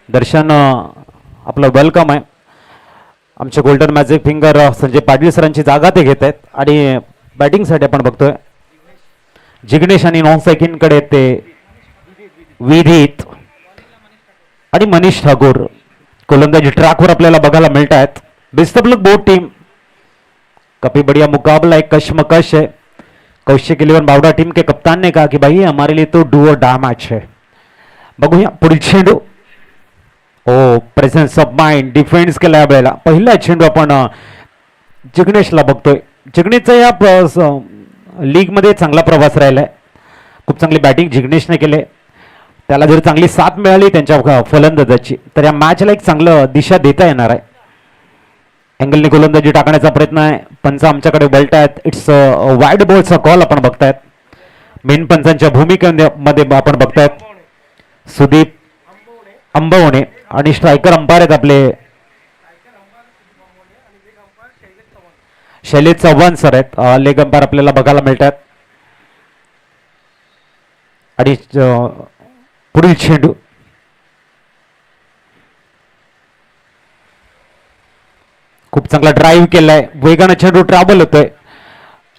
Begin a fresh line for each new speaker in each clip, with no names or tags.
दर्शन आपलं वेलकम आहे. आमचे golden magic finger Sanjay Patil सरांची जागा ते घेत आहेत आणि बॅटिंगसाठी आपण बघतोय जिग्नेश आणि नॉन सेकंडकडे ते विधित आणि मनीष ठाकूर गोलंदाजी ट्रॅकवर आपल्याला बघायला मिळत आहेत. Best of luck both team. काफी बढ़िया मुकाबला है, कशमकश है. कौशिक 11 बावड़ा टीम के कप्तान ने कहा कि भाई हमारे लिए तो डू और डा मैच है. बघूया पुढील चेंडू. ओ प्रेझेन्स ऑफ माइंड डिफेन्स केला वेळेला. पहिला चेंडू आपण जिग्नेशला बघतोय. जिग्नेशचा या लीगमध्ये चांगला प्रवास राहिलाय. खूप चांगली बॅटिंग जिग्नेशने केले. त्याला जर चांगली साथ मिळाली त्यांच्या फलंदाजाची तर या मॅचला एक चांगलं दिशा देता येणार आहे. अँगलनी गोलंदाजी टाकण्याचा प्रयत्न आहे. पंच आमच्याकडे बलट आहेत. इट्स वाईड बॉलचा कॉल आपण बघतायत. मेन पंचांच्या भूमिकेमध्ये आपण बघतायत सुदीप अंबवणे आणि स्ट्रायकर अंपायर आहेत आपले शैलेश चव्हाण सर आहेत. लेग अंपायर आपल्याला बघायला मिळतात. आणि पुढील चेंडू खूप चांगला ड्राईव्ह केलाय. वेगाने चेंडू ट्रॅव्हल होतोय.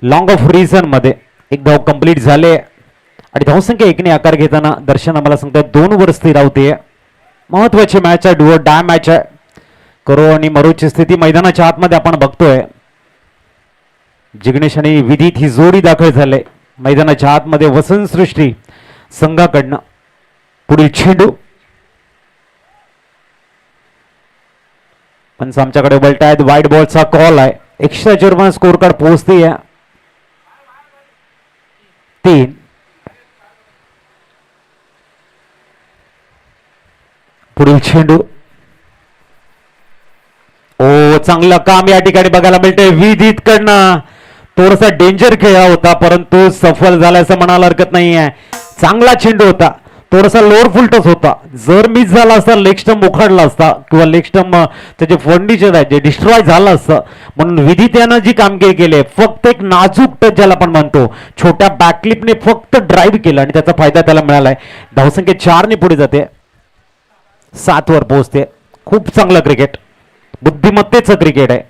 लॉंग ऑफ रिझन मध्ये एक धाव कंप्लीट झाले आणि धावसंख्या 1ने आकार घेताना दर्शन आम्हाला सांगतात 2 वर स्थिर राहते. महत्वाची मॅच आहे. डू और डाय मॅच आहे. करो आणि मरोची स्थिती मैदानाच्या आतमध्ये आपण बघतोय. जिग्नेश आणि विधित ही जोडी दाखल झाले मैदानाच्या आतमध्ये वसंत सृष्टी संघाकडनं. पुढील चेंडू पण आमच्याकडे बलट आहेत. वाईट बॉलचा कॉल आहे. एक्स्ट्रा जर्मन स्कोर कार्ड पोहोचते 3. पुढील चेंडू. ओ चांगलं काम या ठिकाणी बघायला मिळतंय विधित कडनं. थोडासा डेंजर खेळा होता परंतु सफल झाला असं म्हणायला हरकत नाहीये. चांगला चेंडू होता. थोडासा लोअर फुलटच होता. जर मिस झाला असता लेग स्टंप उखाडला असता किंवा लेग स्टंप त्याचे फर्निचर आहे जे डिस्ट्रॉय झालं असतं. म्हणून विधित यानं जी कामगिरी केली फक्त एक नाजूक टच ज्याला आपण म्हणतो छोट्या बॅकलिपने फक्त ड्राईव्ह केलं आणि त्याचा फायदा त्याला मिळालाय. धावसंख्या 4ने पुढे जाते. 7 वर पोहोचते. खूप चांगलं क्रिकेट. बुद्धिमत्तेचं क्रिकेट आहे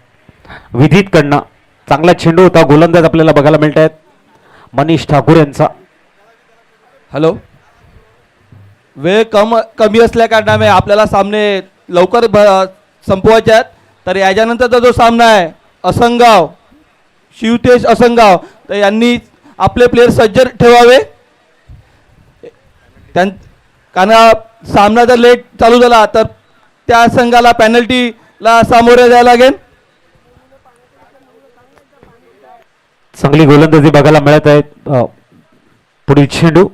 विधित कडनं. चांगला चेंडू होता. गोलंदाज आपल्याला बघायला मिळत आहेत मनीष ठाकूर यांचा.
हॅलो. वेळ कमी असल्या कारणाने आपल्याला सामने लवकर संपवायचे आहेत. तर याच्यानंतरचा जो सामना आहे असंगाव शिवतेज असंगाव तर यांनी आपले प्लेयर सज्ज ठेवावे. कारण सामना जर लेट चालू झाला तर त्या संघाला पेनल्टीला सामोरे जायला लागेल.
चांगली गोलंदाजी बघायला मिळत आहे. पुढील चेंडू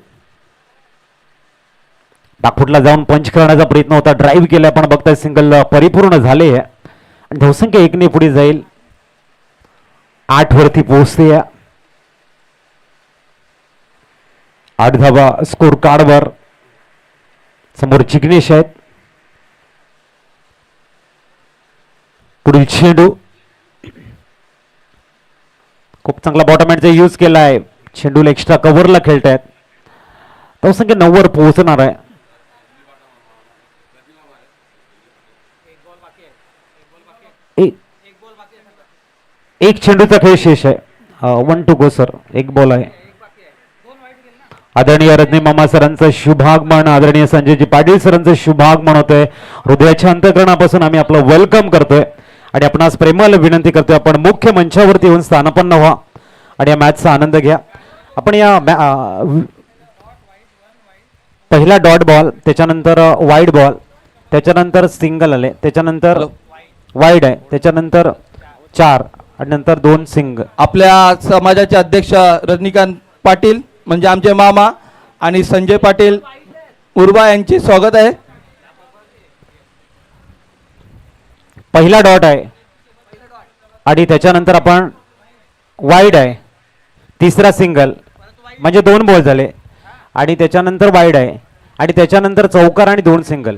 बॅकफुटला जाऊन पंच करण्याचा प्रयत्न होता. ड्राईव्ह केला आपण बघताय. सिंगल परिपूर्ण झाले आणि धावसंख्या 1ने पुढे जाईल. 8 वरती पोहोचते. 8 धावा स्कोर कार्डवर. समोर जिग्नेश आहेत. पुढील चेंडू खूप चांगला बॉटम हँडचा यूज केला आहे. चेंडूला एक्स्ट्रा कव्हरला खेळतायत. धावसंख्या 9 वर पोहोचणार आहे. एक चेंडूचा खेळ शेष आहे. 1 to go सर. एक बॉल आहे. आदरणीय रत्ने मामा सरांचं शुभागमन आदरणीय संजयजी पाटील सरांचं शुभागमन होतंय. हृदयाच्या अंतःकरणापासून आम्ही आपलं वेलकम करतोय आणि आपणास प्रेमाला विनंती करतोय आपण मुख्य मंचावरती येऊन स्थानापन्न व्हा आणि या मॅचचा आनंद घ्या. आपण या पहिला डॉट बॉल त्याच्यानंतर वाईड बॉल त्याच्यानंतर सिंगल आले त्याच्यानंतर वाईड आहे त्याच्यानंतर 4 आणि नंतर 2 सिंगल.
आपल्या समाजाचे अध्यक्ष रजनीकांत पाटील म्हणजे आमचे मामा आणि संजय पाटील उर्बा यांचे स्वागत आहे.
पहिला डॉट आहे आणि त्याच्यानंतर आपण वाईड आहे. तिसरा सिंगल म्हणजे 2 बॉल झाले आणि त्याच्यानंतर वाईड आहे आणि त्याच्यानंतर चौकार आणि 2 सिंगल.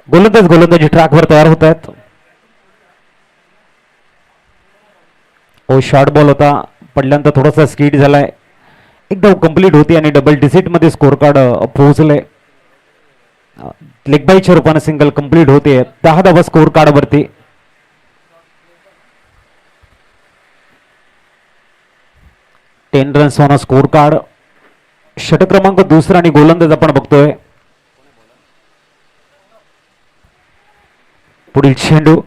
गोलंदाजी ट्रॅकवर तयार होत आहेत. ओ शॉर्ट बॉल होता, पडल्यानंतर थोडासा स्कीड झालाय. एकदम कंप्लीट होती आणि डबल डिजिट मध्ये स्कोर कार्ड पोहोचले. लेग बायच्या रूपाने सिंगल कंप्लीट होते. 10 धावा स्कोर कार्ड वरती. 10 रन्स ऑन स्कोर कार्ड. षटक क्रमांक दुसरा आणि गोलंदाज आपण बघतोय. पुढील चेंडू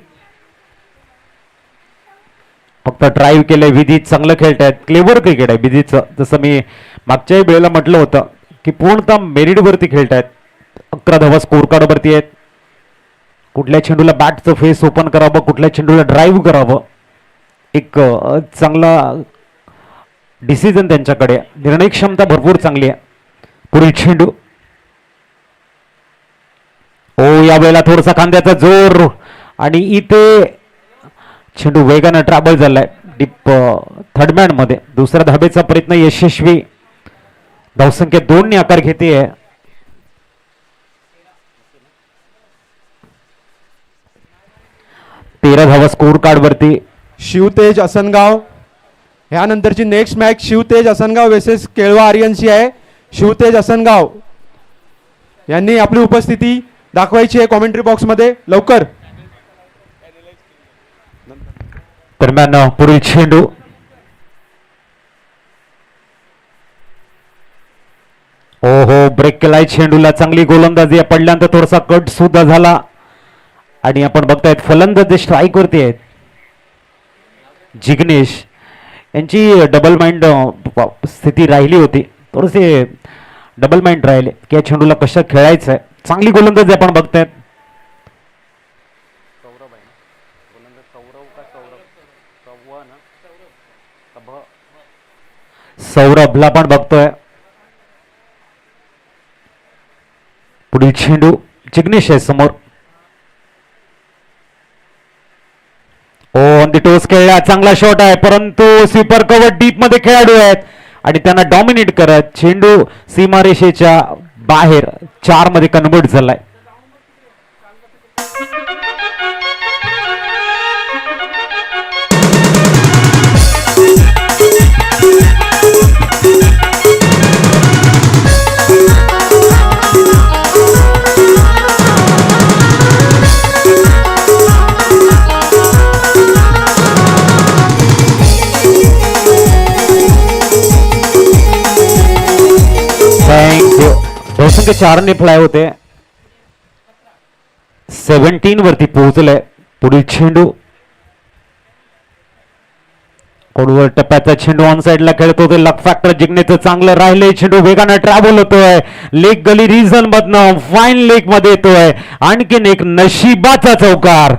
फक्त ड्राईव्ह केलंय. विधी चांगलं खेळतायत. क्लेवर क्रिकेट आहे विधीचं. जसं मी मागच्याही वेळेला म्हटलं होतं की पूर्णतः मेरिट वरती खेळतायत. 11 धावा स्कोर कार्ड वरती आहेत. कुठल्या चेंडूला बॅटचं फेस ओपन करावं, कुठल्या चेंडूला ड्राईव्ह करावं, एक चांगला डिसिजन त्यांच्याकडे. निर्णय क्षमता भरपूर चांगली आहे. पुढील चेंडू. ओ यावेळेला थोडासा खांद्याचा जोर आणि इथे चेंडू वेगानं ट्रॅव्हल झालाय डीप थर्डमॅन मध्ये. दुसऱ्या धाबेचा प्रयत्न यशस्वी. धावसंख्या 2 ने आकार घेते. 13 धावा स्कोर कार्ड वरती.
शिवतेज असनगाव. ह्यानंतरची next match Shivtej Asangaon versus Kelva आर्यनची आहे. शिवतेज असनगाव यांनी आपली उपस्थिती दाखवायची आहे कॉमेंट्री बॉक्समध्ये लवकर.
दरम्यान पुढील चेंडू. ओहो ब्रेक केलाय चेंडूला. चांगली गोलंदाजी पडल्यानंतर थोडासा कट सुद्धा झाला आणि आपण बघतायत फलंदाज स्ट्राईक वरती आहेत. जिग्नेश यांची डबल माइंड स्थिती राहिली होती. थोडेसे डबल माइंड राहिले की या चेंडूला कसं खेळायचं आहे. चांगली गोलंदाजी आपण बघतायत. सौरभला पण बघतोय. पुढील चेंडू. जिग्नेश आहे समोर. ओ ऑन दी टोस खेळला. चांगला शॉट आहे परंतु स्वीपर कव्हर डीप मध्ये खेळाडू आहेत आणि त्यांना डॉमिनेट करत चेंडू सीमारेषेच्या बाहेर 4 मध्ये कन्वर्ट झालाय. थँक्यू. बहुसंख्य 4 ने फ्लाय होते. 17 वरती पोहोचलंय. पुढील चेंडू. कोडवर टप्प्याचा चेंडू ऑन साइडला खेळतो. ते लक फॅक्टर जिंकण्याचं चांगलं राहिलंय. चेंडू वेगानं ट्रॅव्हल होतोय. लेग गली रिझन मधनं फाईन लेग मध्ये येतोय. आणखीन एक नशिबाचा चौकार.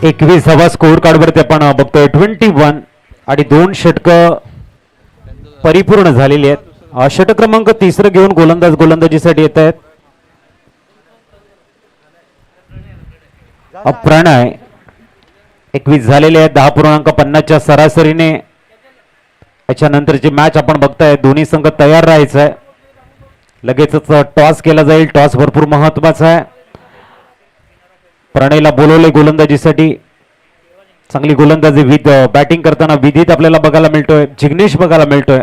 एकवीस धावा स्कोर कार्ड वरती आपण बघतोय. 21 आणि 2 षटक परिपूर्ण झालेली आहेत. षटक क्रमांक 3 घेऊन गोलंदाजीसाठी येत आहेत. प्रणय 21 झालेले आहेत. 10.50च्या सरासरीने याच्यानंतरची मॅच आपण बघताय. दोन्ही संघ तयार राहायचं आहे. लगेचच टॉस केला जाईल. टॉस भरपूर महत्वाचा आहे. प्रणयला बोलवले गोलंदाजीसाठी. चांगली गोलंदाजी बॅटिंग करताना विधीत आपल्याला बघायला मिळतोय. जिग्नेश बघायला मिळतोय.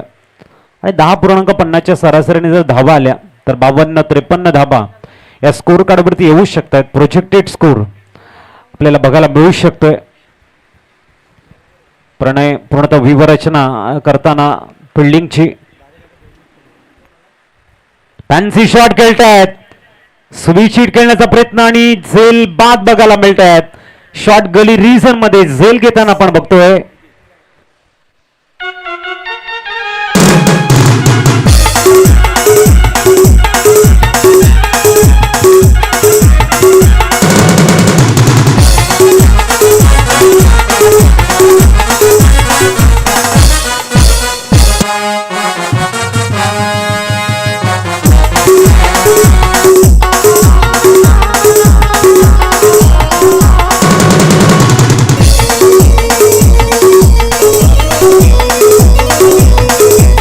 आणि 10.50च्या सरासरीने जर धावा आल्या तर 52-53 धावा या स्कोर कार्डवरती येऊ शकतात. प्रोजेक्टेड स्कोर आपल्याला बघायला मिळू शकतोय. प्रणय पूर्णतः व्यूहरचना करताना फिल्डिंगची फॅन्सी शॉट खेळतायत. स्वीचिट खेळण्याचा प्रयत्न आणि झेल बाद बघायला मिळत आहेत. शॉट गली रिझन मध्ये झेल घेताना आपण बघतोय.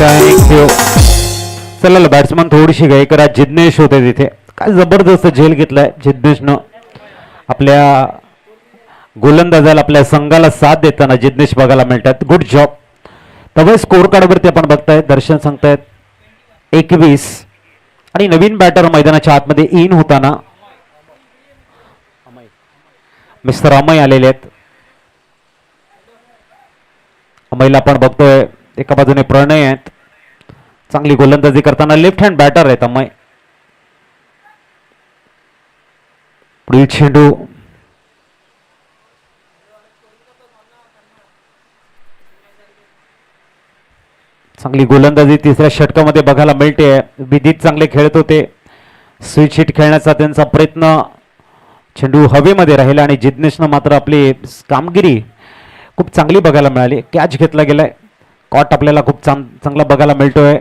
थँक्यू. चला बॅट्समन थोडीशी घाई करा. जिग्नेश होते तिथे. काय जबरदस्त झेल घेतलाय जिग्नेशनं. आपल्या गोलंदाजाला आपल्या संघाला साथ देताना जिग्नेश बघायला मिळतात. Good job. त्यामुळे स्कोर कार्डवरती आपण बघतायत दर्शन सांगतायत 21 आणि नवीन बॅटर मैदानाच्या आतमध्ये इन होताना मिस्टर अमय आलेले आहेत. अमयला आपण बघतोय एका बाजूने प्रणय आहेत. चांगली गोलंदाजी करताना लेफ्ट हँड बॅटर आहेत अमय. पुढील चेंडू चांगली गोलंदाजी तिसऱ्या षटकामध्ये बघायला मिळते. विदित चांगले खेळत होते. स्विच हिट खेळण्याचा त्यांचा प्रयत्न. चेंडू हवेमध्ये राहिला आणि जिग्नेशनं मात्र आपली कामगिरी खूप चांगली बघायला मिळाली. कॅच घेतला गेलाय. कॉट आपल्याला खूप चांगला बघायला मिळतोय.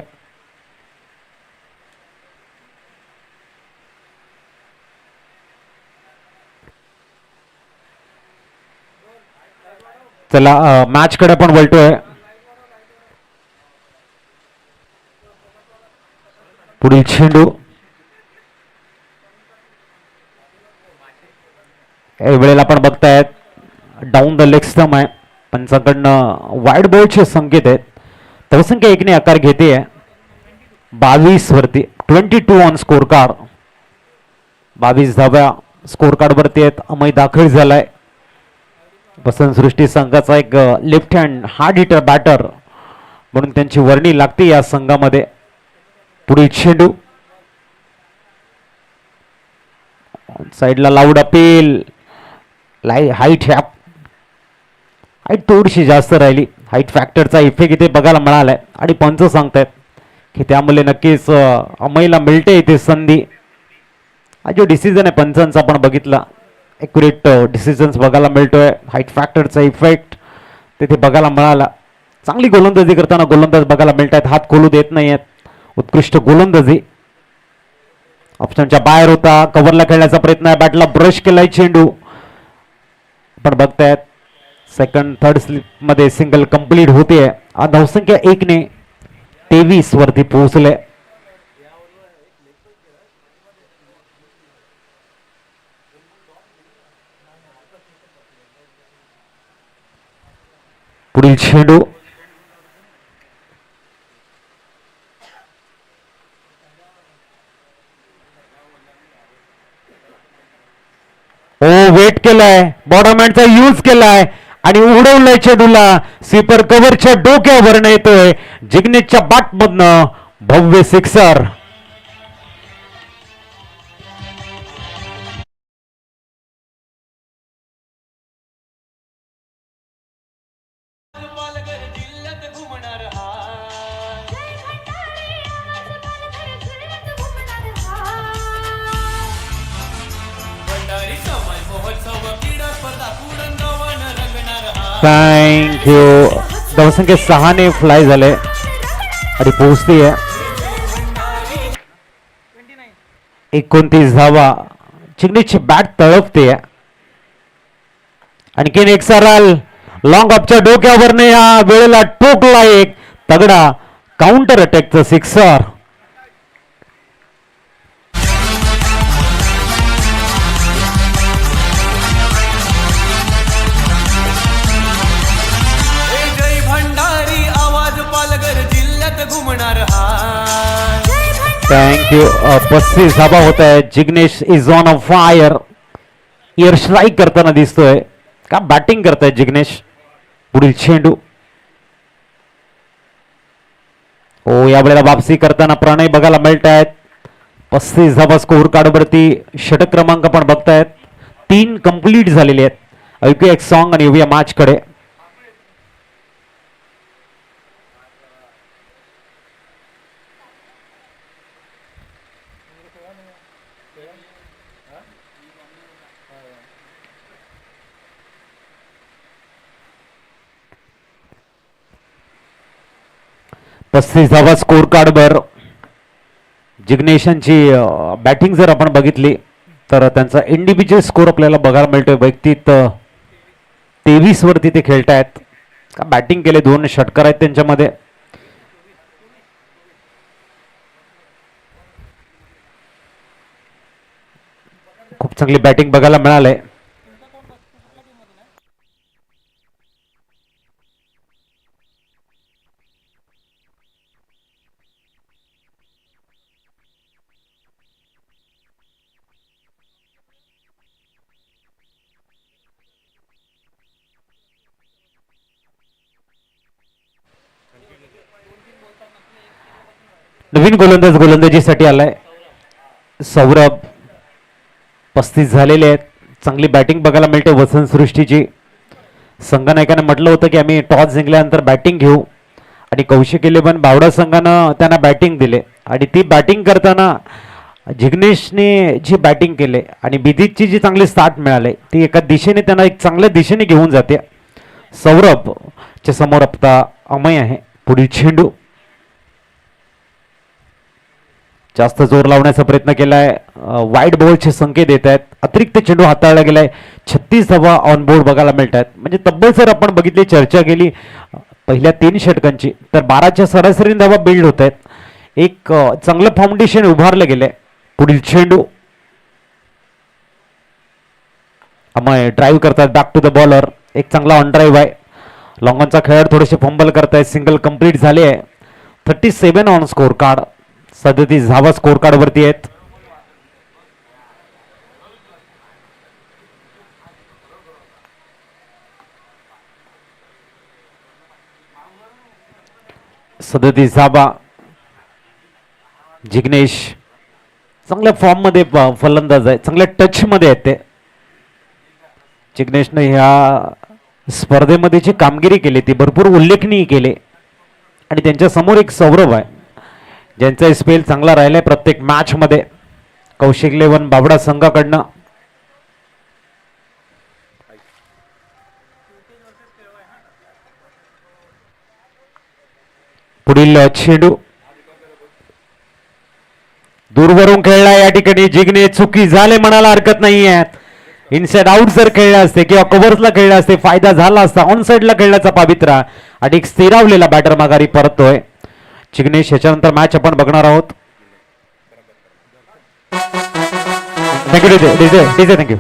चला मॅच कडे पण वळतोय. पुढील चेंडू वेळेला आपण बघतायत डाऊन द लेग स्टंप आहे. पंचाकडनं वाईड बॉलचे संकेत आहेत. धावसंख्या 1 ने आकार घेते 22 वरती. 22 ऑन स्कोर कार्ड. 22 धाव्या स्कोर कार्ड वरती आहेत. अमय दाखल झालाय. वसंत सृष्टी संघाचा एक left hand hard hitter batter म्हणून त्यांची वर्णी लागते या संघामध्ये. पुढील चेंडू साईडला लाऊड अपील. हाईट थोडीशी जास्त राहिली. हाईट फॅक्टरचा इफेक्ट इथे बघायला मिळालाय आणि पंच सांगतायत की त्यामुळे नक्कीच अमयला मिळते इथे संधी. हा जो डिसिजन आहे पंचांचा आपण बघितला ॲक्युरेट डिसिजन्स बघायला मिळतोय. हाईट फॅक्टरचा इफेक्ट तिथे बघायला मिळाला. चांगली गोलंदाजी करताना गोलंदाज बघायला मिळत आहेत. हात खोलू देत नाही आहेत. उत्कृष्ट गोलंदाजी. ऑप्शनच्या बाहेर होता. कव्हरला खेळण्याचा प्रयत्न आहे. बॅटला ब्रश केलाय चेंडू. आपण बघतायत सेकंड थर्ड स्लिप मध्ये सिंगल कंप्लीट होते. धावसंख्या 1 ने 23 वरती पोहोचले. पुढील चेंडू वेट केलाय. बॉटम हँडचा यूज केलाय आणि उडवलाय चेंडूला. स्वीपर कव्हरच्या डोक्यावर येतोय. जिग्नेशच्या बॅट मधनं भव्य सिक्सर. थँक्यू. धावसंख्या 6 ने फ्लाय झाले आणि पोहोचतीये 29 धावा. जिग्नेशची बॅट तळपते. आणखीन एक सरळ लॉंग ऑफच्या डोक्यावरने या वेळेला टोकला एक तगडा काउंटर अटॅकचा सिक्सर. थँक्यू. 35 धाबा होत आहे. Jignesh is on a fire. Air strike करताना दिसतोय का बॅटिंग करताय जिग्नेश. पुढील चेंडू या वेळेला वापसी करताना प्रणय बघायला मिळत आहेत. 35 धाबा स्कोर कार्ड वरती. षटक क्रमांक पण बघतायत 3 कंप्लीट झालेले आहेत. ऐकूया एक सॉन्ग आणि येऊया मॅच कडे. पस्तीस धावा स्कोर कार्डवर. जिग्नेशांची बॅटिंग जर आपण बघितली तर त्यांचा इंडिव्हिज्युअल स्कोर आपल्याला बघायला मिळतोय. वैयक्तिक 23 वरती ते खेळतायत. का बॅटिंग केले. 2 षटकार आहेत त्यांच्यामध्ये. खूप चांगली बॅटिंग बघायला मिळालंय. नवीन गोलंदाज गोलंदाजीसाठी आलाय सौरभ. 35 झालेले आहेत. चांगली बॅटिंग बघायला मिळते वसंत सृष्टीची. संघनायकाने म्हटलं होतं की आम्ही टॉस जिंकल्यानंतर बॅटिंग घेऊ आणि कौशिक इलेव्हन बावडा संघानं त्यांना बॅटिंग दिले आणि ती बॅटिंग करताना जिग्नेशने जी बॅटिंग केले आणि बिदितची जी चांगली स्टार्ट मिळाले ती एका दिशेने त्यांना एक चांगल्या दिशेने घेऊन जाते. सौरभच्या समोर आता अमय आहे. पुढील चेंडू जास्त जोर लावण्याचा प्रयत्न केलाय. वाईट बॉलचे संकेत येत आहेत. अतिरिक्त चेंडू हाताळला गेलाय. 36 धावा ऑन बोर्ड बघायला मिळत आहेत. म्हणजे तब्बल जर आपण बघितली चर्चा केली पहिल्या 3 षटकांची तर 12च्या सरासरी धावा बिल्ड होत आहेत. एक चांगलं फाउंडेशन उभारलं गेलंय. पुढील चेंडू अमय ड्राईव्ह करतात बॅक टू द बॉलर. एक चांगला ऑन ड्राईव्ह आहे. लॉंगॉनचा खेळाडू थोडेसे फंबल करतायत. सिंगल कंप्लीट झाले आहे. 37 ऑन स्कोर कार्ड. 37 धावा स्कोर कार्ड वरती आहेत. सदतीस धावा. जिग्नेश चांगल्या फॉर्म मध्ये फलंदाज आहे. चांगल्या टच मध्ये आहेत ते. जिग्नेशने ह्या स्पर्धेमध्ये जी कामगिरी केली ती भरपूर उल्लेखनीय केली आणि त्यांच्या समोर एक सौरभ आहे ज्यांचा स्पेल चांगला राहिलाय प्रत्येक मॅच मध्ये. कौशिक इलेव्हन बावडा संघाकडनं पुढील चेंडू दूरवरून खेळला या ठिकाणी. जिग्ने चुकी झाले म्हणायला हरकत नाहीये. इनसाइड आउट जर खेळले असते किंवा कव्हर्सला खेळले असते फायदा झाला असता. ऑन साइडला खेळण्याचा पावित्रा आणि एक स्थिरावलेला बॅटर माघारी परततोय. जिग्नेश याच्यानंतर मॅच आपण बघणार आहोत. Thank you DJ thank you.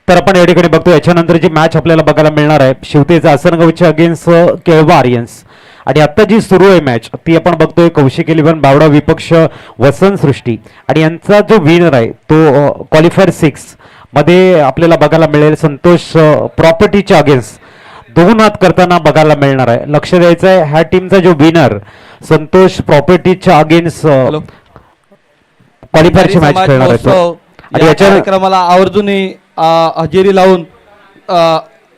तर आपण या ठिकाणी बघतो याच्यानंतरची मॅच आपल्याला बघायला मिळणार आहे शिवतेचा आसनगावच्या अगेन्स्ट केळवा आर्यन्स. आणि आता जी सुरू आहे मॅच ती आपण बघतोय कौशिक इलेव्हन बावडा विपक्ष वसंत सृष्टी. आणि यांचा जो विनर आहे तो क्वालिफायर 6 मध्ये आपल्याला बघायला मिळेल संतोष प्रॉपर्टीच्या अगेन्स्ट 2 हात करताना बघायला मिळणार आहे. लक्ष द्यायचं आहे ह्या टीमचा जो विनर संतोष प्रॉपर्टीच्या अगेन्स्ट क्वालिफायरची मॅच खेळणार आहे.
आणि या कार्यक्रमाला आवर्जून हजेरी लावून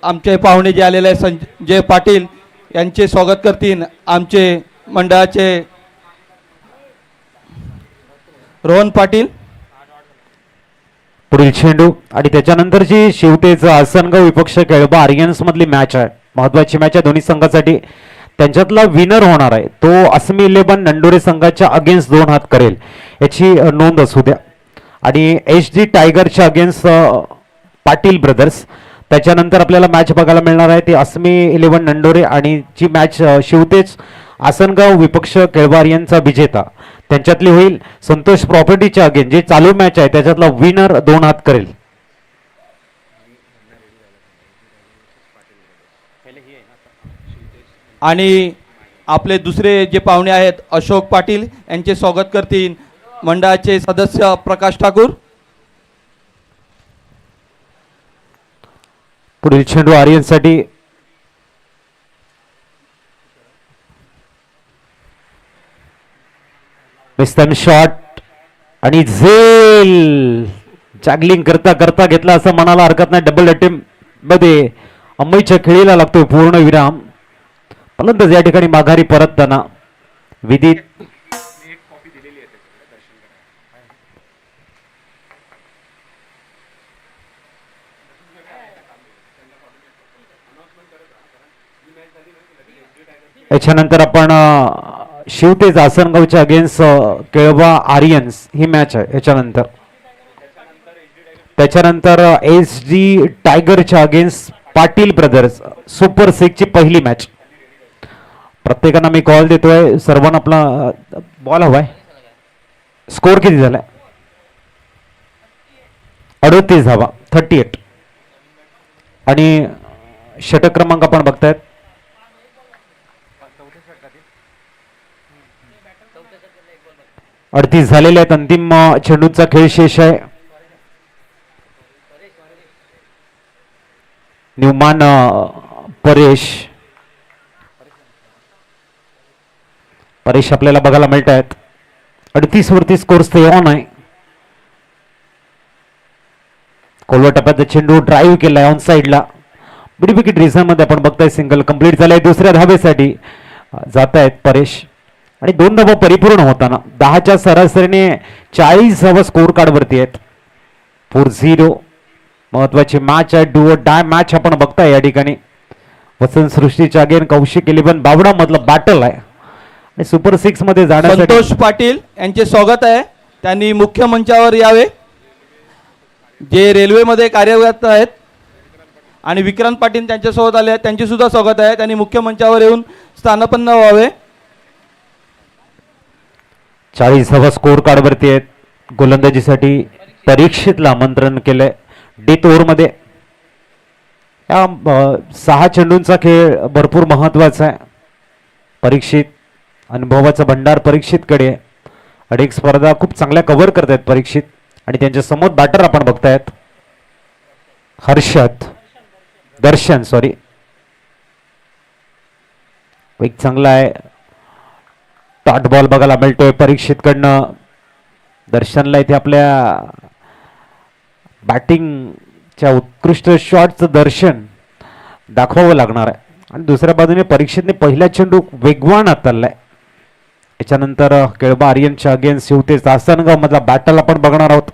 आमचे पाहुणे जे आलेले आहेत संजय पाटील यांचे स्वागत करतील आमचे मंडळाचे रोहन पाटील.
पुढील चेंडू आणि त्याच्यानंतरची शिवतेचा आसनगाव विपक्ष केळबा आर्यन्स मधली मॅच आहे. महत्वाची मॅच आहे दोन्ही संघासाठी. त्यांच्यातला विनर होणार आहे तो असमी इलेव्हन नंडोरे संघाच्या अगेन्स्ट 2 हात करेल याची नोंद असू द्या. आणि HD टायगरच्या अगेन्स्ट पाटील ब्रदर्स. त्याच्यानंतर आपल्याला मॅच बघायला मिळणार आहे ती असमी इलेव्हन नंडोरे आणि जी मॅच शिवतेच आसनगाव विपक्ष केळवारियांचा विजेता त्यांच्यातली होईल. संतोष प्रॉपर्टीच्या अगेन जे चालू मॅच आहे त्याच्यातला विनर 2 हात करेल.
आणि आपले दुसरे जे पाहुणे आहेत अशोक पाटील यांचे स्वागत करतील मंडळाचे सदस्य प्रकाश ठाकूर.
पुढील चेंडू आर्यनसाठी. बेस्टन शॉट आणि झेल जॅगलिंग करता करता घेतला असं म्हणायला हरकत नाही. डबल अटेम्प्ट मध्ये अम्मईच्या खेळीला लागतोय पूर्ण विराम. फलंदाज या ठिकाणी माघारी परतताना विदित याच्यानंतर आपण शिवतेज आसनगावच्या अगेन्स्ट केळवा आर्यन्स ही मॅच आहे. याच्यानंतर त्याच्यानंतर एस डी टायगरच्या अगेन्स्ट पाटील ब्रदर्स सुपर सिक्सची पहिली मॅच. प्रत्येकांना मी कॉल देतोय, सर्वांना आपला बॉल हवाय. स्कोर किती झालाय? 38 धावा, 38. आणि षटक क्रमांक आपण बघतायत 38 झालेले आहेत. अंतिम चेंडूचा खेळ शेष आहे. न्यूमान परेश आपल्याला बघायला मिळत आहेत. 38 वरती स्कोर स्टे ऑन आहे. कोलवा टप्प्यात चेंडू ड्राईव्ह केलाय ऑन साइडला. बिडी विकेट रिझन मध्ये आपण बघताय सिंगल कंप्लीट झालाय. दुसऱ्या धावेसाठी जात आहेत परेश आणि 2 धावा परिपूर्ण होताना 10च्या सरासरीने 40 धावा स्कोर कार्ड वरती आहेत. 4-0 महत्वाची मॅच आहे. डू डाय मॅच आपण बघताय या ठिकाणी. वसंत सृष्टीच्या अगेन कौशिक 11 बावडा मधलं बॅटल आहे आणि सुपर 6 मध्ये जाण्यासाठी
संतोष पाटील यांचे स्वागत आहे. त्यांनी मुख्य मंचावर यावे, जे रेल्वेमध्ये कार्यरत आहेत. आणि विक्रांत पाटील त्यांच्यासोबत आले आहेत, त्यांचे सुद्धा स्वागत आहे. त्यांनी मुख्य मंचावर येऊन स्थानापन्न व्हावे.
40 धावा स्कोर कार्ड वरती आहेत. गोलंदाजीसाठी परीक्षितला आमंत्रण केलंय डेथ ओव्हर मध्ये. या 6 चेंडूंचा खेळ भरपूर महत्वाचा आहे. परीक्षित अनुभवाचा भंडार परीक्षितकडे आहे. अनेक स्पर्धा खूप चांगल्या कव्हर करतायत परीक्षित. आणि त्यांच्या समोर बॅटर आपण बघतायत दर्शन एक चांगला आहे. टॉट बॉल बघायला मिळतोय परीक्षितकडनं. दर्शनला इथे आपल्या बॅटिंगच्या उत्कृष्ट शॉटचं दर्शन दाखवावं लागणार आहे. आणि दुसऱ्या बाजूने परीक्षितने पहिला चेंडू वेगवान हाताळलाय. याच्यानंतर केळबा आर्यनच्या अगेन्स्ट शिवतेज आसनगाव मधला बॅटल आपण बघणार आहोत.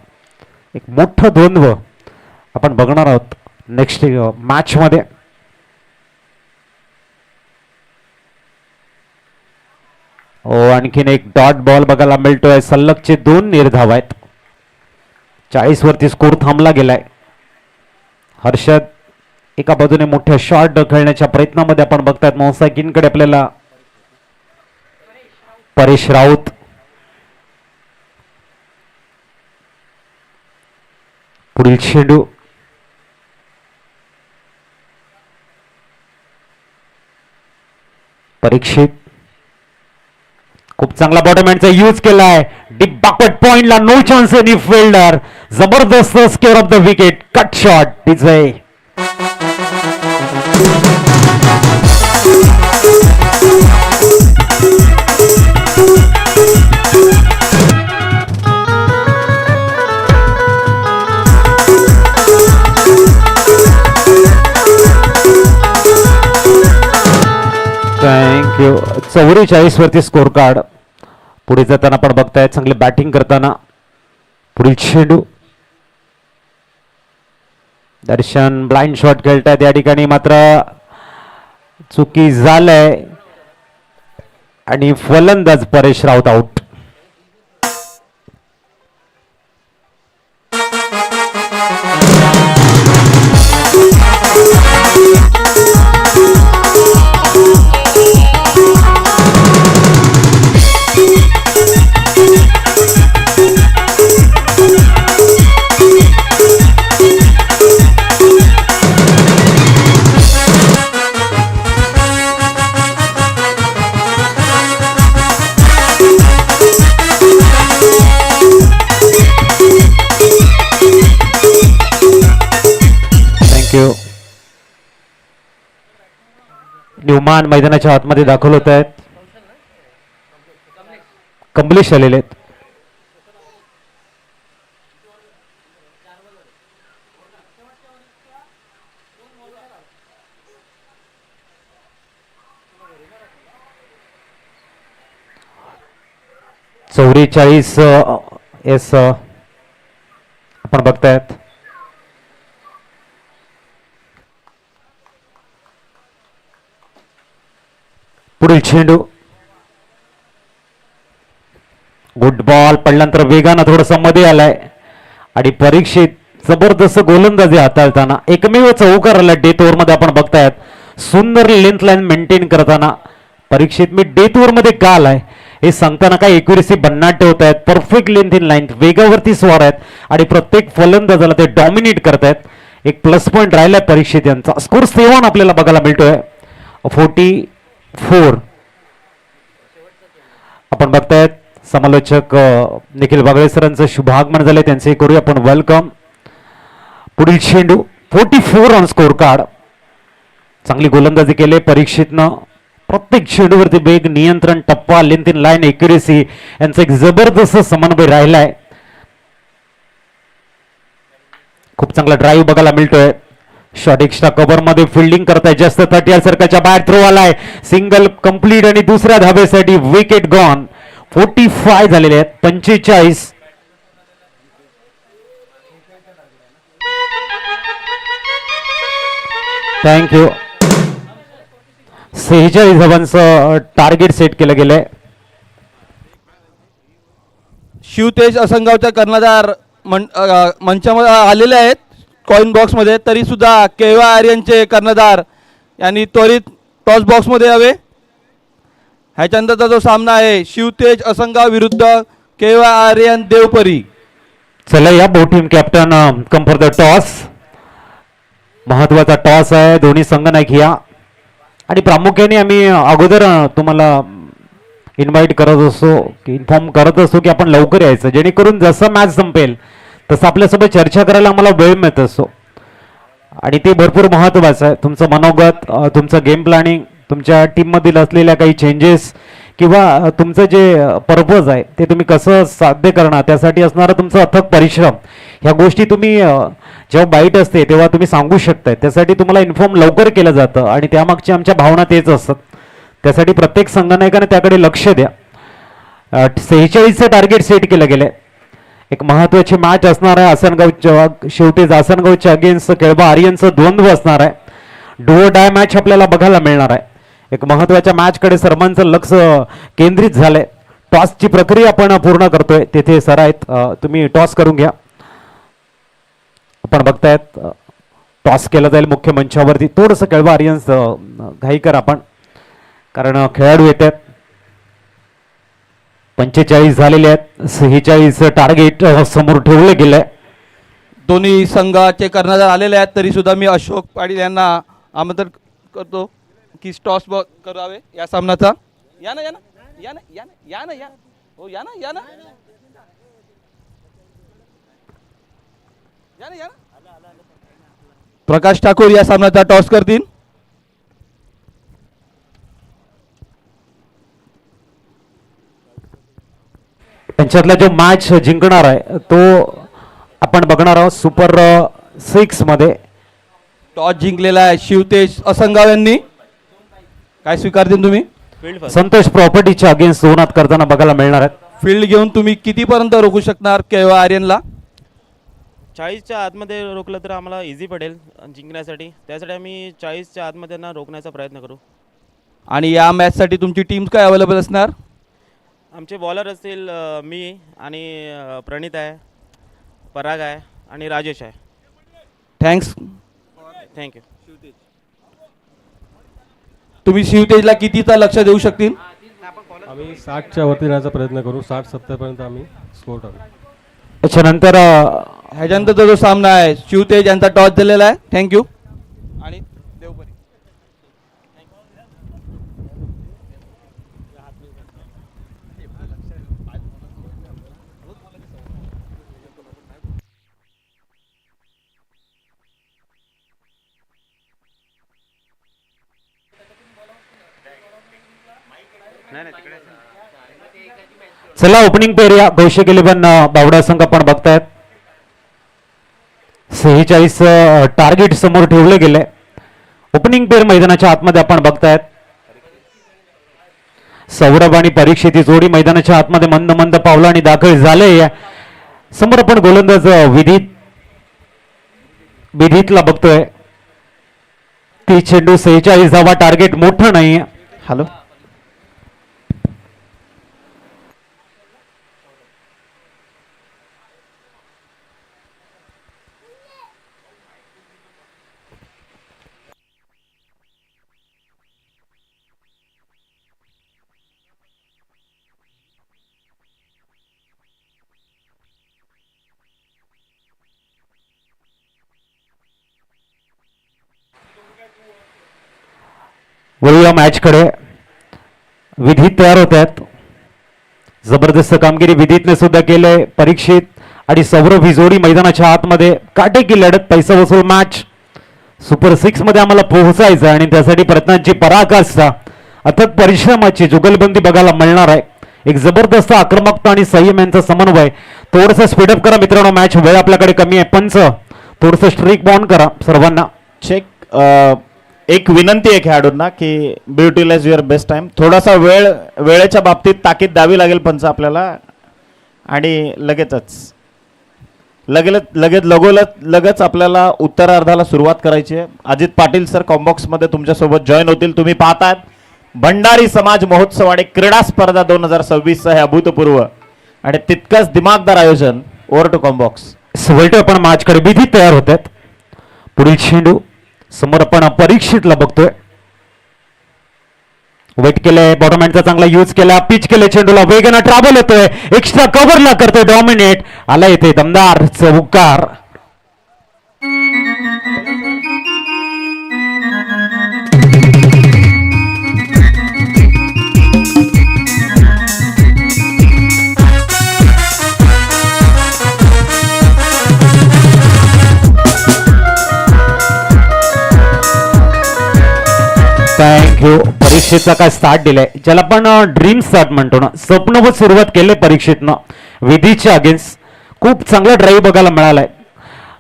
एक मोठं द्वंद्व आपण बघणार आहोत नेक्स्ट मॅच मध्ये. आणखीन एक डॉट बॉल बघायला मिळतोय. सलगचे 2 निर्धाव आहेत. 40 वरती स्कोर थांबला गेलाय. हर्षद एका बाजूने मोठ्या शॉट खेळण्याच्या प्रयत्नामध्ये आपण बघतायत. मोसाकीनकडे आपल्याला परेश राऊत. पुढील चेंडू परीक्षित खूप चांगला बॉटम हँडचा यूज केलाय. डीप बॅकवर्ड पॉइंटला नो चान्स एनी फिल्डर. जबरदस्त square of the wicket. Cut shot Vijay. Thank you. 44 वरती स्कोर कार्ड. पुढे जाताना आपण बघताय चांगले बॅटिंग करताना. पुढील चेंडू दर्शन ब्लाइंड शॉट खेळतायत या ठिकाणी, मात्र चुकी झालंय आणि फलंदाज परेश राऊत आउट. शिवमान मैदानाच्या आतमध्ये दाखल होत आहेत. कमलेश आलेले आहेत. चौवेचाळीस एस आपण बघतायत. पुढील चेंडू गुड बॉल पडल्यानंतर वेगानं थोडंसं मध्ये आलाय आणि परीक्षेत जबरदस्त गोलंदाजी हाताळताना एकमेव चौकार आला डेथ ओव्हर मध्ये आपण बघतायत. सुंदर लेंथ लाईन मेंटेन करताना परीक्षेत मी डेथ ओव्हर मध्ये का आलाय हे सांगताना काय एक्युरेसी भन्नाट ठेवत आहेत. परफेक्ट लेंथ इन लाईन वेगावरती स्वार आहेत आणि प्रत्येक फलंदाजाला ते डॉमिनेट करतायत. एक प्लस पॉईंट राहिलाय परीक्षेत यांचा. स्कोर 7 आपल्याला बघायला मिळतोय. 44. आपण बघतायत समालोचक निखिल बागळे सरांचं शुभागमन झालंय, त्यांचे करूया आपण वेलकम. पुढील चेंडू 44 ऑन स्कोर कार्ड. चांगली गोलंदाजी केली परीक्षेतनं. प्रत्येक चेंडूवरती वेग, नियंत्रण, टप्पा, लेंथ इन लाईन, एक्युरेसी यांचा एक जबरदस्त समन्वय राहिलाय. खूप चांगला ड्राईव्ह बघायला मिळतोय. शॉट एक्स्ट्रा कव्हर मध्ये फिल्डिंग करताय जास्त 30 सर्कलच्या बाहेर थ्रो आलाय. सिंगल कंप्लीट आणि दुसऱ्या धाब्यासाठी विकेट गॉन. 45 झालेले आहेत. 45. थँक्यू. 46 धावांचं टार्गेट सेट केलं गेलंय.
शिवतेज असंगावच्या कर्णधार मंचामध्ये आलेले आहेत कॉइन बॉक्समध्ये. तरी सुद्धा केवा आर्यनचे कर्णधार यांनी त्वरित टॉस बॉक्समध्ये यावे. ह्याच्यानंतरचा जो सामना आहे शिवतेज असंगाव विरुद्ध केवा आर्यन देवपरी.
चला या both team captain come for the toss. महत्वाचा टॉस आहे. दोन्ही संघ नाही घ्या आणि प्रामुख्याने आम्ही अगोदर तुम्हाला इन्व्हाइट करत असतो की इन्फॉर्म करत असतो की आपण लवकर यायचं, जेणेकरून जसं मॅच संपेल तसं आपल्यासोबत चर्चा करायला आम्हाला वेळ मिळत असतो आणि ते भरपूर महत्त्वाचं आहे. तुमचं मनोगत, तुमचं गेम प्लॅनिंग, तुमच्या टीममधील असलेल्या काही चेंजेस किंवा तुमचं जे पर्पज आहे ते तुम्ही कसं साध्य करणार, त्यासाठी असणारा तुमचा अथक परिश्रम, ह्या गोष्टी तुम्ही जेव्हा बाईट असते तेव्हा तुम्ही सांगू शकताय. त्यासाठी तुम्हाला इन्फॉर्म लवकर केलं जातं आणि त्यामागच्या आमच्या भावना तेच असतात. त्यासाठी प्रत्येक संघनायकाने त्याकडे लक्ष द्या. 46चं टार्गेट सेट केलं गेलंय. एक महत्वाची मॅच असणार आहे. आसनगावच्या शेवटी आसनगावच्या अगेन्स्ट केळबा आर्यनचं द्वंद्व असणार आहे. डू डाय मॅच आपल्याला बघायला मिळणार आहे. एक महत्वाच्या मॅचकडे सर्वांचं लक्ष केंद्रित झालंय. टॉसची प्रक्रिया आपण पूर्ण करतोय. तेथे सर आहेत, तुम्ही टॉस करून घ्या. आपण बघतायत टॉस केला जाईल मुख्य मंचावरती. थोडंसं केळबा आर्यन्स घाई करा आपण, कारण खेळाडू येत आहेत. 45 झालेले आहेत. 46 टार्गेट समोर ठेवलं गेलंय.
दोन्ही संघाचे कर्णधार आलेले आहेत. तरी सुद्धा मी अशोक पाटील यांना आमंत्रण करतो की टॉस करावे या सामन्याचा. या ना या ना या ना या ना या ना या हो या ना या ना या ना या ना. प्रकाश ठाकूर या सामन्याचा टॉस करतील.
त्यांच्यातला जो मॅच जिंकणार आहे तो आपण बघणार आहोत सुपर 6 मध्ये.
टॉस जिंकलेला आहे शिवतेज असंगाव यांनी. काय स्वीकारतील तुम्ही?
संतोष प्रॉपर्टीच्या अगेन्स्ट जोनात करताना बघायला मिळणार आहेत.
फील्ड घेऊन तुम्ही कितीपर्यंत रोखू शकणार केवा आर्यनला?
40च्या आतमध्ये रोखलं तर आम्हाला इझी पडेल जिंकण्यासाठी. त्यासाठी आम्ही 40च्या आतमध्ये ना रोखण्याचा प्रयत्न करू.
आणि या मॅचसाठी तुमची टीम काय अवेलेबल असणार?
आमचे बॉलर असतील मी आणि प्रणित आहे, पराग आहे आणि राजेश आहे.
थँक्स.
थँक्यू.
तुम्ही शिवतेजला कितीचा लक्ष देऊ शकतील?
आम्ही 60च्या वरती राहण्याचा प्रयत्न करू. 60-70 पर्यंत आम्ही स्कोर टाकू.
त्याच्यानंतर
ह्याच्यानंतरचा जो सामना आहे शिवतेज यांचा टॉस दिलेला आहे. थँक्यू. आणि देवपरी
चला ओपनिंग पेअर या कौशिक इलेव्हन बावडा संघ आपण बघतायत. 46 टार्गेट समोर ठेवले गेले. ओपनिंग पेअर मैदानाच्या आतमध्ये आपण बघतायत. सौरभ आणि परीक्षित ही जोडी मैदानाच्या आतमध्ये मंद मंद पावलांनी दाखल झाले. समोर आपण गोलंदाज विधीतला बघतोय. ती चेंडू 46 धावा, टार्गेट मोठं नाही.
हॅलो
वळूया मॅचकडे. विधीत तयार होत आहेत. जबरदस्त कामगिरी विधीतने सुद्धा केलंय. परीक्षित आणि सौरभ ही जोडी मैदानाच्या आतमध्ये काटेकी लढत, पैसा वसूल मॅच. सुपर 6 मध्ये आम्हाला पोहोचायचं आणि त्यासाठी प्रयत्नांची पराकाष्ठा, अथक परिश्रमाची जुगलबंदी बघायला मिळणार आहे. एक जबरदस्त आक्रमकता आणि संयम यांचा समन्वय. थोडंसं स्पीडअप करा मित्रांनो, मॅच वेळ आपल्याकडे कमी आहे. पंच थोडंसं स्ट्रीक बॉन्ड करा सर्वांना.
चेक. एक विनंती आहे खेळाडूंना की युटिलाइज युअर बेस्ट टाइम. थोडासा वेळेच्या बाबतीत ताकीद द्यावी लागेल पंच आपल्याला. आणि लगेच आपल्याला उत्तरार्धाला सुरुवात करायची आहे. अजित पाटील सर कॉम्बॉक्समध्ये तुमच्यासोबत जॉईन होतील. तुम्ही पाहताय भंडारी समाज महोत्सव आणि क्रीडा स्पर्धा 2026 हे अभूतपूर्व आणि तितकंच दिमागदार आयोजन. Over to combox.
वळतो आपण मॅचकडे. विधी तयार होत आहेत. पुढील चेंडू समोर आपण परीक्षितला बघतोय. वेट केलंय, बॉटम हँडचा चांगला यूज केला, पिच केले, चेंडूला वेगानं ट्रॅव्हल होतोय, एक्स्ट्रा कव्हरला करतोय, डॉमिनेट आला येते दमदार चौकार. थँक्यू. परीक्षेचा काय स्टार्ट दिलाय, ज्याला आपण ड्रीम स्टार्ट म्हणतो ना, स्वप्नवत सुरुवात केले परीक्षेतनं विधीच्या अगेन्स्ट. खूप चांगला ड्राईव्ह बघायला मिळालाय.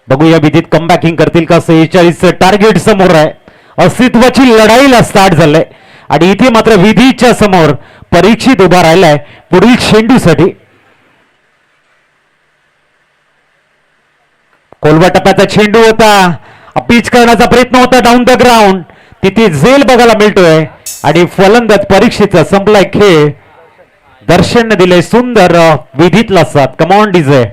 बघूया विधीत कमबॅकिंग करतील का. 46 टार्गेट समोर आहे. अस्तित्वाची लढाईला स्टार्ट झालंय आणि इथे मात्र विधीच्या समोर परीक्षित उभा राहिलाय पुढील चेंडूसाठी. कोलवा टप्प्याचा चेंडू होता. पिच करण्याचा प्रयत्न होता डाऊन द ग्राउंड. तिथे झेल बघायला मिळतोय आणि फलंदाज परीक्षेचा संपलाय खेळ. दर्शन दिले सुंदर विधीतला साथ. Come on DJ.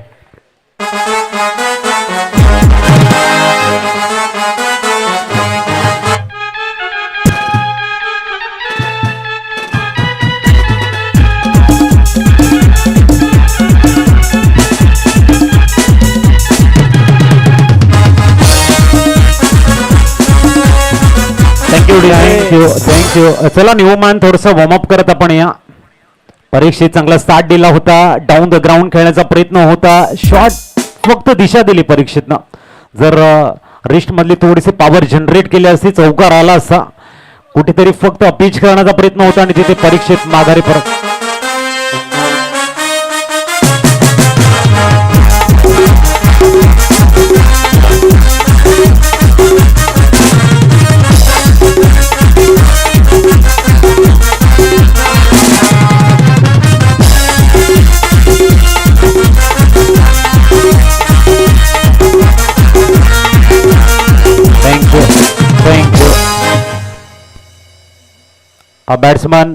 थँक्यू. चला न्यूमॅन थोडस वॉर्मअप करत आपण या. परीक्षेत चांगला स्टार्ट दिला होता. डाऊन द ग्राउंड खेळण्याचा प्रयत्न होता. शॉट फक्त दिशा दिली परीक्षेतनं. जर रिस्ट मधली थोडीशी पॉवर जनरेट केली असती चौकार आला असता. कुठेतरी फक्त पिच करण्याचा प्रयत्न होता आणि तिथे परीक्षेत माघारी परत. थँक्यू. बॅट्समन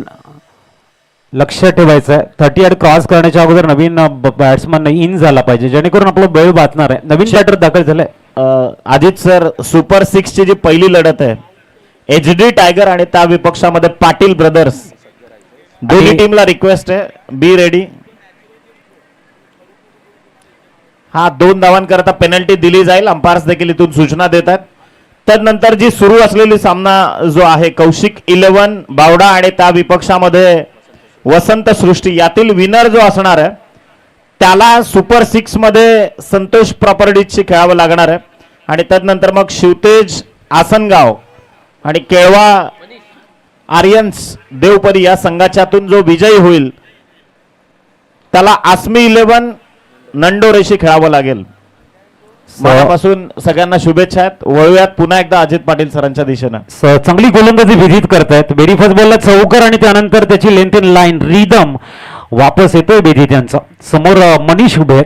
लक्ष ठेवायचं आहे. 38 क्रॉस करण्याच्या अगोदर नवीन बॅट्समन इन झाला पाहिजे, जेणेकरून आपला वेळ वाचणार आहे. नवीन बॅटर दाखल झालाय.
अजित सर, सुपर 6 ची जी पहिली लढत आहे, HD टायगर आणि त्या विपक्षामध्ये पाटील ब्रदर्स. दोन्ही टीमला रिक्वेस्ट आहे, बी रेडी. हा 2 धावांकरता पेनल्टी दिली जाईल. अंपायर्स देखील इथून सूचना देतात. त्यानंतर जी सुरू असलेली सामना जो आहे कौशिक 11 बावडा आणि त्या विपक्षामध्ये वसंत सृष्टी, यातील विनर जो असणार आहे त्याला सुपर 6 मध्ये संतोष प्रॉपर्टीजशी खेळावं लागणार आहे. आणि त्यानंतर मग शिवतेज आसनगाव आणि केळवा आर्यन्स देवपरी या संघाच्यातून जो विजयी होईल त्याला आसमी 11 नंडोरेशी खेळावं लागेल. मनापासून सगळ्यांना शुभेच्छा आहेत. वळूयात पुन्हा एकदा अजित पाटील सरांच्या दिशेनं.
चांगली गोलंदाजी विधित करतायत. व्हेरी फर्स्ट बॉलला चौकार आणि त्यानंतर त्याची लेंथ इन लाईन रिदम वापस येतोय विधित यांचा. समोर मनीष उभे आहेत.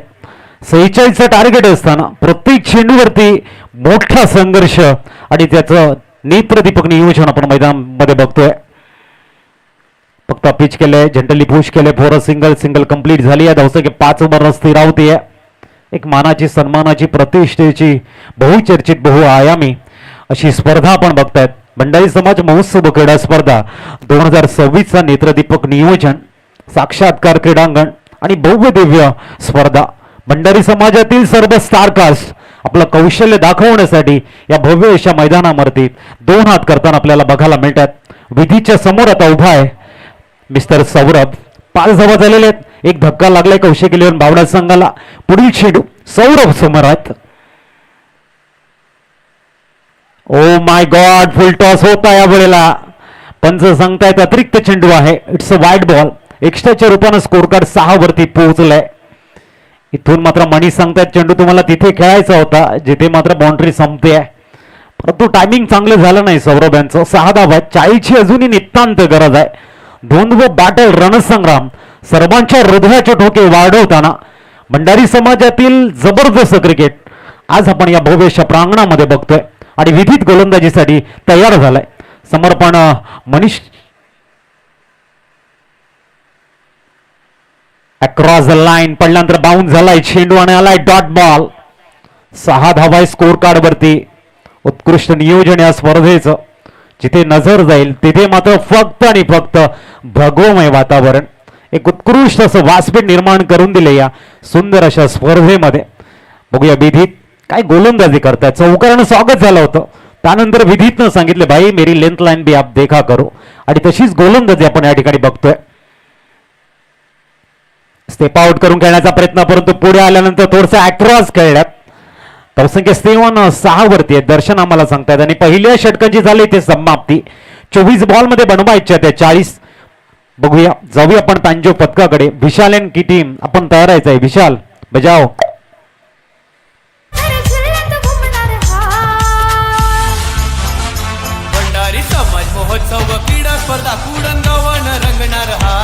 46चं टार्गेट असताना प्रत्येक चेंडूवरती मोठा संघर्ष आणि त्याचं नेत्रदीपक नियोजन आपण मैदानामध्ये बघतोय. फक्त पिच केलंय, जनरली पुश केलंय, फोर सिंगल कंप्लीट झाली आहे. धावसंख्य 5 ओव्हर स्थिरावती आहे. एक मानाची, सन्मानाची, प्रतिष्ठेची, बहुचर्चित, बहुआयामी अशी स्पर्धा आपण बघतायत. भंडारी समाज महोत्सव क्रीडा स्पर्धा 2026चा नेत्रदीपक नियोजन, साक्षात्कार क्रीडांगण आणि भव्य दिव्य स्पर्धा. भंडारी समाजातील सर्व स्टारकास्ट आपलं कौशल्य दाखवण्यासाठी या भव्य अशा मैदानावरती 2 हात करताना आपल्याला बघायला मिळतात. विधीच्या समोर आता उभा आहे मिस्टर सौरभ. 5 धावा झालेले आहेत. एक धक्का लागलाय कौशिक 11 बावडा संघाला. पुढील चेंडू सौरभ समोर आहेत. Oh my God, full toss होता या वेळेला. पंच सांगतायत अतिरिक्त चेंडू आहे. It's a wide ball. एक्स्ट्राच्या रूपानं स्कोर कार्ड 6 वरती पोहोचलाय. इथून मात्र मनीष सांगतायत चेंडू तुम्हाला तिथे खेळायचा होता जिथे मात्र बाउंड्री संपते आहे. परंतु टायमिंग चांगलं झालं नाही सौरभ यांचं. 6 धावा आहेत. 40ची अजूनही नितांत गरज आहे. द्वंद्व बॅटल रणसंग्राम सर्वांच्या हृदयाचे ठोके वाढवताना भंडारी समाजातील जबरदस्त क्रिकेट आज आपण या भव्य प्रांगणामध्ये बघतोय आणि विधित गोलंदाजीसाठी तयार झालाय. समर्पण मनीष अक्रॉस द लाईन पडल्यानंतर बाउन्स झालाय. चेंडू आणि आलाय डॉट बॉल. 6 धावा स्कोर कार्ड वरती. उत्कृष्ट नियोजन या स्पर्धेचं. जिथे नजर जाईल तिथे मात्र फक्त आणि फक्त भगवमय वातावरण, एक उत्कृष्ट असं व्यासपीठ निर्माण करून दिले या सुंदर अशा स्पर्धेमध्ये. बघूया विधित काय गोलंदाजी करतायत. चौकारानं स्वागत झालं होतं. त्यानंतर विधितनं सांगितले भाई मेरी लेंथ लाईन भी आप देखा करो आणि तशीच गोलंदाजी आपण या ठिकाणी बघतोय. स्टेप आउट करून खेळण्याचा प्रयत्न, परंतु पुढे आल्यानंतर थोडंसं अक्रॉस खेळण्यात. धावसंख्या 6 वरती आहे. दर्शन आम्हाला सांगतायत आणि पहिल्या षटकांची झाली ते समाप्ती. 24 बॉलमध्ये बनवायच्या त्या 40. बघूया, जाऊया आपण तांजो पथकाकडे. विशाल की टीम आपण तयार आहे. विशाल बजाव.
भंडारी समाज महोत्सव क्रीडा स्पर्धा कुडंगावन रंगणार हा.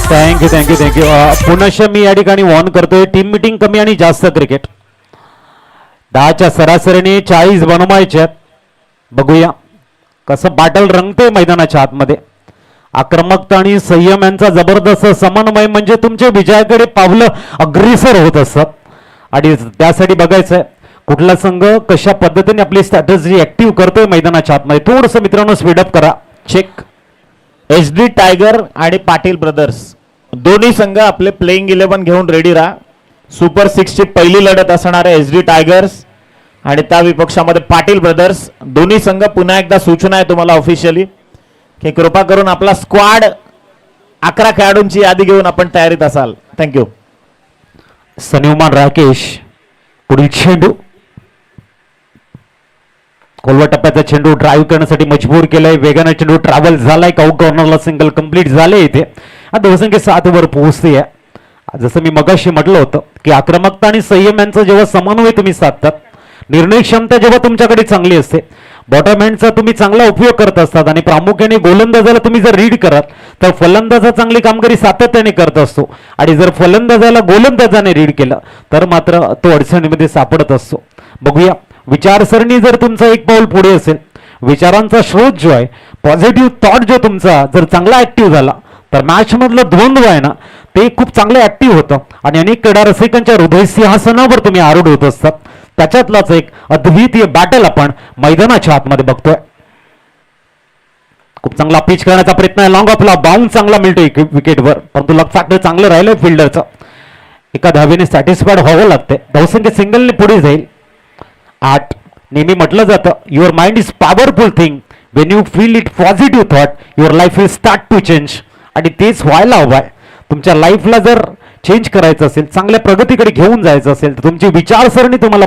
थँक्यू. पुनश्च मी या ठिकाणी वॉर्न करतोय. टीम मिटिंग कमी आणि जास्त क्रिकेट. 10च्या सरासरीने 40 बनवायच्यात. बघूया कसं बॅटल रंगते मैदानाच्या आतमध्ये. आक्रमकता आणि संयम यांचा जबरदस्त समन्वय म्हणजे तुमच्या विजयाकडे पावलं अग्रेसर होत असतात. आणि त्यासाठी बघायचंय कुठला संघ कशा पद्धतीने आपली स्ट्रॅटेजी ऍक्टिव्ह करतोय मैदानाच्या आतमध्ये. थोडंसं मित्रांनो स्पीडअप करा.
चेक. SD टायगर आणि पाटील ब्रदर्स दोन्ही संघ आपले प्लेइंग 11 घेऊन रेडी राहा. सुपर 6 ची पहिली लढत असणार आहे SD टायगर्स आणि त्या विपक्षामध्ये पाटील ब्रदर्स. दोन्ही संघ पुन्हा एकदा सूचना आहे तुम्हाला ऑफिशियली की कृपा करून आपला स्क्वॉड 11 खेळाडूंची यादी घेऊन आपण तयारीत असाल. थँक्यू.
सनिवमान राकेश. पुढील चेंडू खोलवा टप्प्याचा चेंडू ड्राईव्ह करण्यासाठी मजबूर केलाय. वेगाने चेंडू ट्रॅव्हल झालाय. काऊ कॉर्नरला सिंगल कंप्लीट झाले. इथे धावसंख्या 7 वर पोहोचते आहे. जसं मी मगाशी म्हटलं होतं की आक्रमकता आणि संयम यांचा जेव्हा समन्वय तुम्ही साधतात, निर्णय क्षमता जेव्हा तुमच्याकडे चांगली असते, बॉटम हँडचा तुम्ही चांगला उपयोग करत असतात आणि प्रामुख्याने गोलंदाजाला तुम्ही जर रीड कराल तर फलंदाजा चांगली कामगिरी सातत्याने करत असतो. आणि जर फलंदाजाला गोलंदाजाने रीड केलं तर मात्र तो अडचणीमध्ये सापडत असतो. बघूया, विचारसरणी जर तुमचा एक पाऊल पुढे असेल, विचारांचा स्रोत जो आहे, पॉझिटिव्ह थॉट जो तुमचा जर चांगला ऍक्टिव्ह झाला तर मॅच मधलं द्वंद्व आहे ना ते खूप चांगलं ऍक्टिव्ह होतं आणि अनेक क्रीडा रसिकांच्या हृदय सिंहासनावर तुम्ही आरूढ होत असतात. त्याच्यातलाच एक अद्वितीय बॅटल आपण मैदानाच्या आतमध्ये बघतोय. खूप चांगला पिच करण्याचा प्रयत्न आहे. लॉंग ऑफला बाउन्स चांगला मिळतोय विकेटवर, परंतु लक फॅक्टर चांगलं राहिलंय फिल्डरचं. एका धावेने सॅटिस्फाईड व्हावं लागतंय. धावसंख्या सिंगलने पुढे जाईल. 8. नेहमी म्हटलं जातं your mind is powerful thing. When you feel it positive thought your life will start to change. आणि तेच व्हायला हवं आहे. तुमच्या लाईफला जर चेंज करायचं असेल, चांगल्या प्रगतीकडे घेऊन जायचं असेल तर तुमची विचारसरणी तुम्हाला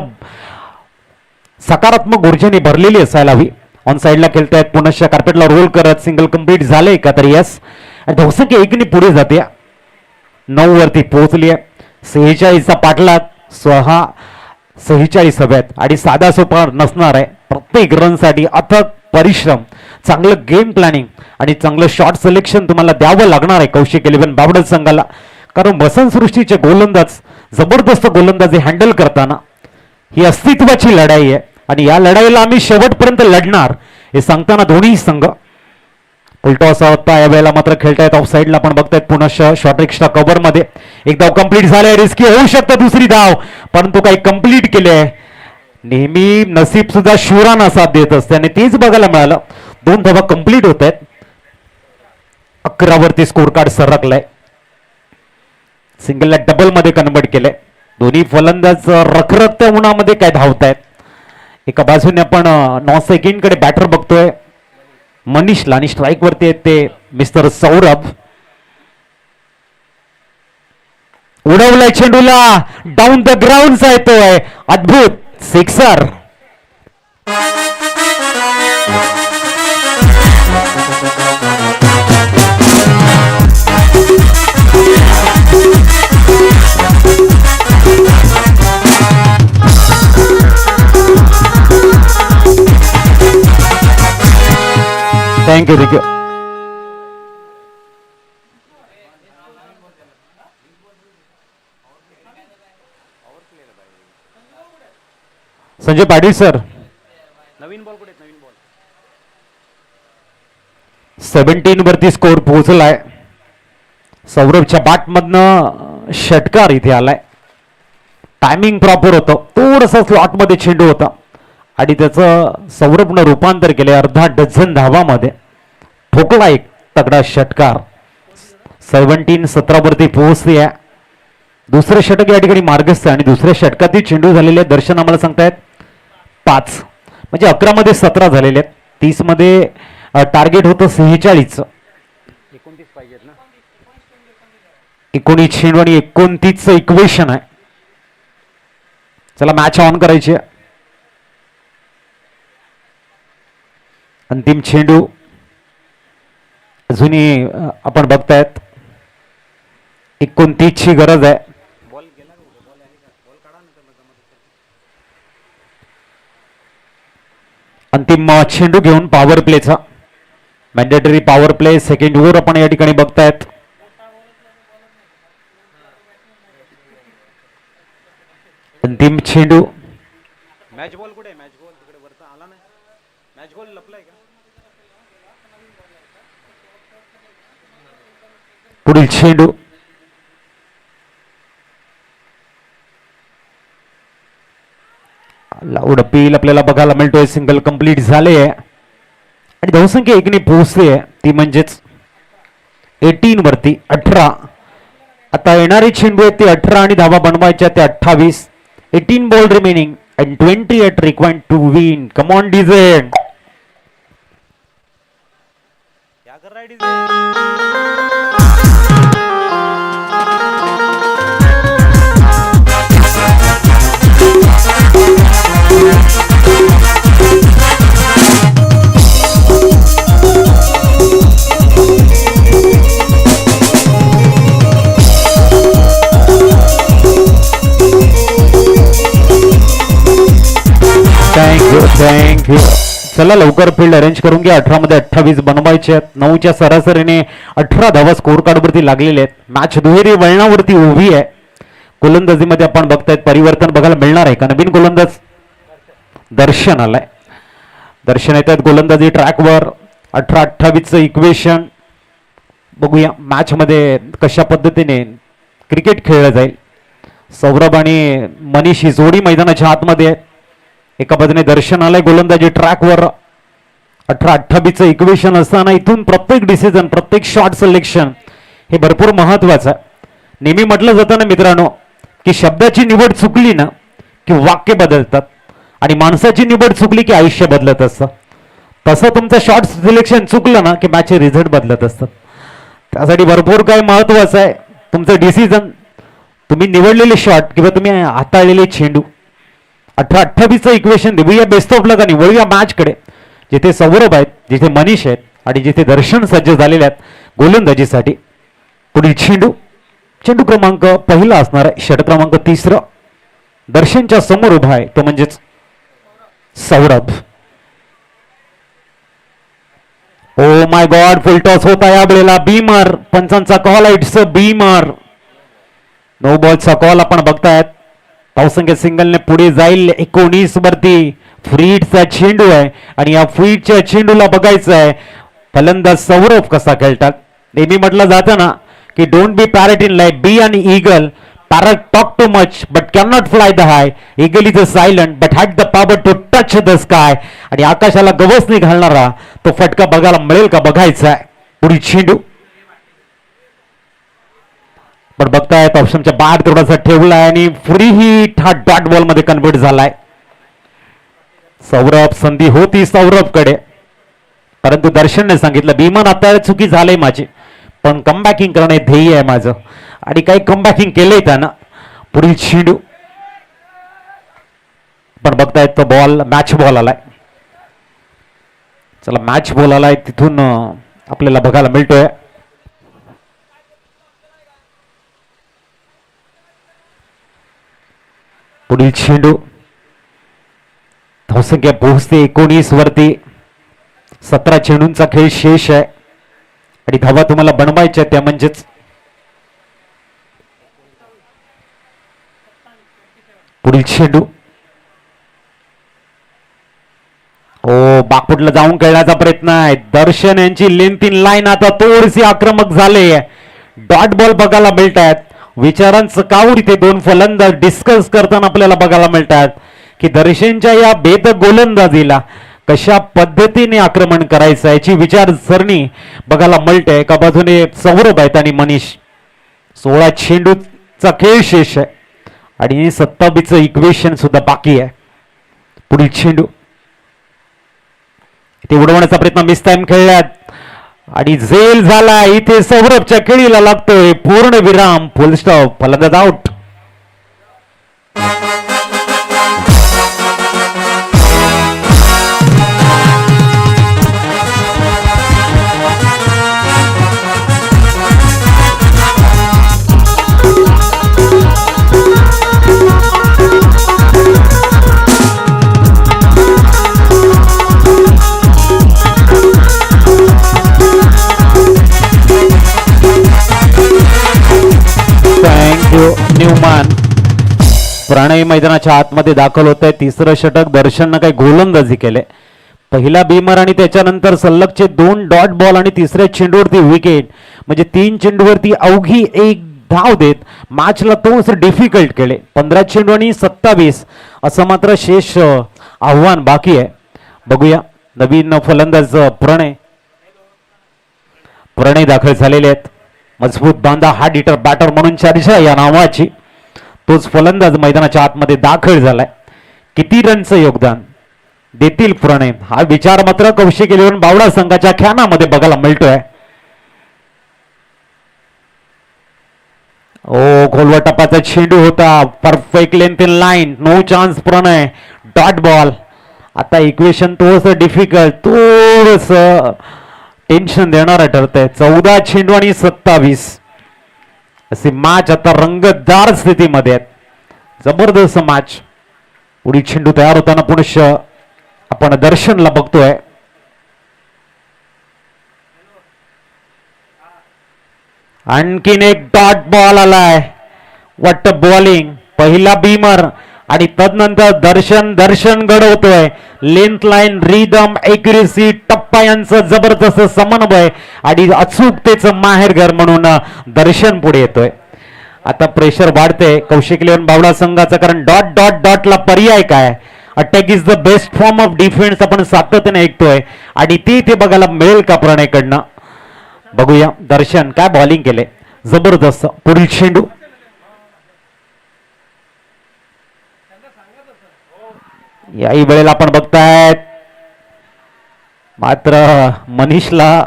सकारात्मक ऊर्जेने भरलेली असायला हवी. ऑन साईडला खेळतायत, पुनश्च कार्पेटला रोल करत सिंगल कंप्लीट झालंय का तर यस. आणि धावसंख्या एकने पुढे जाते, 9 वरती पोहोचली आहे. 46चा पाठलाग 46 हव्यात आणि साधा सोपा नसणार आहे. प्रत्येक रनसाठी अथक परिश्रम, चांगलं गेम प्लॅनिंग आणि चांगलं शॉट सिलेक्शन तुम्हाला द्यावं लागणार आहे कौशिक 11 बावडत संघाला. कारण वसंतसृष्टीचे गोलंदाज जबरदस्त गोलंदाजी हँडल करताना ही अस्तित्वाची लढाई आहे आणि या लढाईला आम्ही शेवटपर्यंत लढणार हे सांगताना दोन्ही संघ उलटॉस होता. यावेळेला मात्र खेळतायत ऑफ साईडला पण बघतायत पुनश्च शॉर्ट एक्स्ट्रा कव्हर मध्ये. एक धाव कंप्लीट झालाय, रिस्की होऊ शकतं दुसरी धाव, परंतु काही कंप्लीट केले आहे. नेहमी नसीब सुद्धा शूरांना साथ देत असते आणि तेच बघायला मिळालं. 2 धावा कंप्लीट होत आहेत, 11 वरती स्कोर कार्ड सरकलाय. सिंगलला डबल मध्ये कन्वर्ट केलंय. दोन्ही फलंदाज रखरखत्या उन्हामध्ये काय धावतायत. एका बाजूने आपण नॉन सेकंड कडे बॅटर बघतोय मनीषला आणि स्ट्राईक वरती आहेत ते मिस्टर सौरभ. उडवलाय चेंडूला, डाऊन द ग्राउंड येतोय, अद्भुत sixer. Thank you thank you. Sanjay Patil sir,
नवीन बॉल कुठे, नवीन बॉल
17 वरती स्कोर पोहोचलाय. सौरभच्या बॅटमधनं षटकार इथे आलाय. टायमिंग प्रॉपर होतं, थोडंसं स्लॉट मध्ये चेंडू होता आणि त्याचं सौरभनं रूपांतर केले अर्धा डझन धावामध्ये. ठोकला एक तगडा षटकार. 17 वरती पोहोचली आहे. दुसरं षटक या ठिकाणी मार्गस्थ आहे आणि दुसऱ्या षटकातील चेंडू झालेले दर्शन आम्हाला सांगतायत 5, म्हणजे 11 मध्ये 17 झालेले आहेत. 30 मध्ये टार्गेट होतं 46.
29 पाहिजेत ना.
19 चेंडू आणि 29चं इक्वेशन आहे. चला मॅच ऑन करायची आहे. अंतिम चेंडू अजूनही आपण बघतायत 29ची गरज आहे.
बॉल गेला का, बॉल आहे का, बॉल काढा ना त्याला जमत असेल.
अंतिम चेंडू घेऊन पॉवर प्लेचा mandatory power play second over आपण या ठिकाणी बघतायत. अंतिम चेंडू
मॅच बॉल कुठे, मॅच बॉल तिकडे वरता आला नाही, मॅच बॉल लपलाय का.
पुढील चेंडू लाऊड अपील आपल्याला बघायला मिळतोय. सिंगल कंप्लीट झाले आहे आणि धावसंख्या एकने पोहोचली आहे, ती म्हणजेच 18 वरती 18. आता येणारे चेंडू आहेत ते 18 आणि धावा बनवायच्या ते 28. 18 ball remaining and 28 required to win. Come on DJ.
क्या कर रहा है डीजे.
थँक्यू. चला लवकर फील्ड अरेंज करून घ्या. 18 मध्ये 28 बनवायचे आहेत. 9च्या सरासरीने 18 धावा स्कोर कार्ड वरती लागलेले आहेत. मॅच दुहेरी वळणावरती उभी आहे. गोलंदाजीमध्ये आपण बघतायत परिवर्तन बघायला मिळणार आहे का. नवीन गोलंदाज दर्शन आलाय. दर्शन येतात गोलंदाजी ट्रॅकवर. 18-28चं इक्वेशन बघूया मॅच मध्ये कशा पद्धतीने क्रिकेट खेळलं जाईल. सौरभ आणि मनीष ही जोडी मैदानाच्या आतमध्ये आहे. एका बाजूने दर्शन आलंय गोलंदाजी ट्रॅकवर. 18-28चं इक्वेशन असताना इथून प्रत्येक डिसिजन, प्रत्येक शॉट सिलेक्शन हे भरपूर महत्वाचं आहे. नेहमी म्हटलं जातं ना मित्रांनो की शब्दाची निवड चुकली ना की वाक्य बदलतात आणि माणसाची निवड चुकली की आयुष्य बदलत असतं. तसं तुमचं शॉट सिलेक्शन चुकलं ना की मॅचचे रिझल्ट बदलत असतात. त्यासाठी भरपूर काय महत्वाचं आहे तुमचं डिसिजन, तुम्ही निवडलेले शॉट किंवा तुम्ही हाताळलेले चेंडू. 18-28चं इक्वेशन देऊया बेस्ट ऑफ लक आणि वळूया मॅच कडे. जिथे सौरभ आहेत, जिथे मनीष आहेत आणि जिथे दर्शन सज्ज झालेले आहेत गोलंदाजीसाठी. पुढील चेंडू, चेंडू क्रमांक पहिला असणार आहे, षटक क्रमांक 3. दर्शनच्या समोर उभा आहे तो म्हणजेच Saurabh. Oh my God, full toss होता या वेळेला. बीमर, पंचांचा कॉल आहे, इट्स अ बीमर. नो बॉलचा कॉल आपण बघतायत. धावसंख्या सिंगलने पुढे जाईल 19 वरती. फ्रीडचा चेंडू आहे आणि या फ्रीडच्या चेंडूला बघायचं आहे फलंदाज सौरभ कसा खेळतात. नेहमी म्हटलं जातं ना की don't be parrot in life, be an eagle. Parrot talk too much but can not fly the high. Eagle is a silent but had the power to touch the sky. आणि आकाशाला गवसणी घालणारा तो फटका बघायला मिळेल का बघायचा आहे. पुढील चेंडू पण बघतायत ऑप्शनच्या बाहेर थोडासा ठेवलाय आणि फ्री हिट हा डॉट बॉल मध्ये कन्वर्ट झालाय. सौरभ, संधी होती सौरभकडे परंतु दर्शनने सांगितलं भीमन आता चुकी झाली माझी, पण कमबॅकिंग करणे ध्येय आहे माझं आणि काही कमबॅकिंग केलंय त्यानं. पुढील चेंडू पण बघतायत तो बॉल मॅच बॉल आलाय. चला मॅच बॉल आलाय तिथून आपल्याला बघायला मिळतोय. पुढील चेंडू, धावसंख्या पोहोचते 19 वरती. 17 चेंडूंचा खेळ शेष आहे आणि धावा तुम्हाला बनवायच्या त्या म्हणजेच पुढील चेंडू. ओ बाकफुटला जाऊन खेळण्याचा प्रयत्न आहे. दर्शन यांची लेंथ इन लाईन आता थोडीशी आक्रमक झाले. डॉट बॉल बघायला मिळत आहेत. विचारांचं काऊर इथे दोन फलंदाज डिस्कस करताना आपल्याला बघायला मिळतात की दर्शनच्या या बेद गोलंदाजीला कशा पद्धतीने आक्रमण करायचं याची विचारसरणी बघायला मिळते. एका बाजूने सौरभ आहेत आणि मनीष. 16 चेंडूचा खेळ शेष आहे आणि 27चं इक्वेशन सुद्धा बाकी आहे. पुढील चेंडू ते उडवण्याचा प्रयत्न मिस टाइम खेळल्यात आणि झेल झाला. इथे सौरभच्या खेळीला लागतोय पूर्ण विराम, फुल स्टॉप, फलंदाज आउट. न्यूमॅन प्रणय मैदानाच्या आतमध्ये दाखल होत आहे. 3रं षटक दर्शननं काही गोलंदाजी केले. पहिला बीमर आणि त्याच्यानंतर सलगचे 2 डॉट बॉल आणि 3ऱ्या चेंडूवरती विकेट, म्हणजे 3 चेंडूवरती अवघी 1 धाव देत मॅचला थोडंसं डिफिकल्ट केले. 15 चेंडू आणि 27 असं मात्र शेष आव्हान बाकी आहे. बघूया नवीन फलंदाज प्रणय दाखल झालेले आहेत. मजबूत बांधा हार्ड हिटर बॅटर म्हणून चर्चा या नावाची. तोच फलंदाज मैदानाच्या आतमध्ये दाखल झालाय. किती रनचं योगदान देतील प्रणय हा विचार मात्र कौशिक इलेव्हन बावडा संघाच्या ख्यानामध्ये बघायला मिळतोय. ओ खोलवर टप्प्याचा चेंडू होता. Perfect length in line, no chance Pranay. Dot ball. आता इक्वेशन थोडंसं डिफिकल्ट, थोडंसं टेन्शन देणारं ठरतंय. 14 चेंडू आणि 27 असे मॅच आता रंगतदार स्थितीमध्ये आहेत. जबरदस्त मॅच. पुढील चेंडू तयार होताना पुन्हा आपण दर्शनला बघतोय. आणखीन एक डॉट बॉल आलाय. What bowling. पहिला बीमर आणि तदनंतर दर्शन घडवतोय. लेंथ लाईन, रिदम, एक्युरेसी, टप्पा यांचं जबरदस्त समन्वय आणि अचूकतेचं माहेरघर म्हणून दर्शन पुढे येतोय. आता प्रेशर वाढते कौशिक इलेव्हन बावडा संघाचं, कारण डॉट डॉट डॉटला पर्याय काय. Attack is the best form of defence आपण सातत्याने ऐकतोय आणि ते बघायला मिळेल का प्रणयकडनं. बघूया दर्शन काय बॉलिंग केले, जबरदस्त. पुढील चेंडू याही वेळेला आपण बघतायत मात्र मनीषला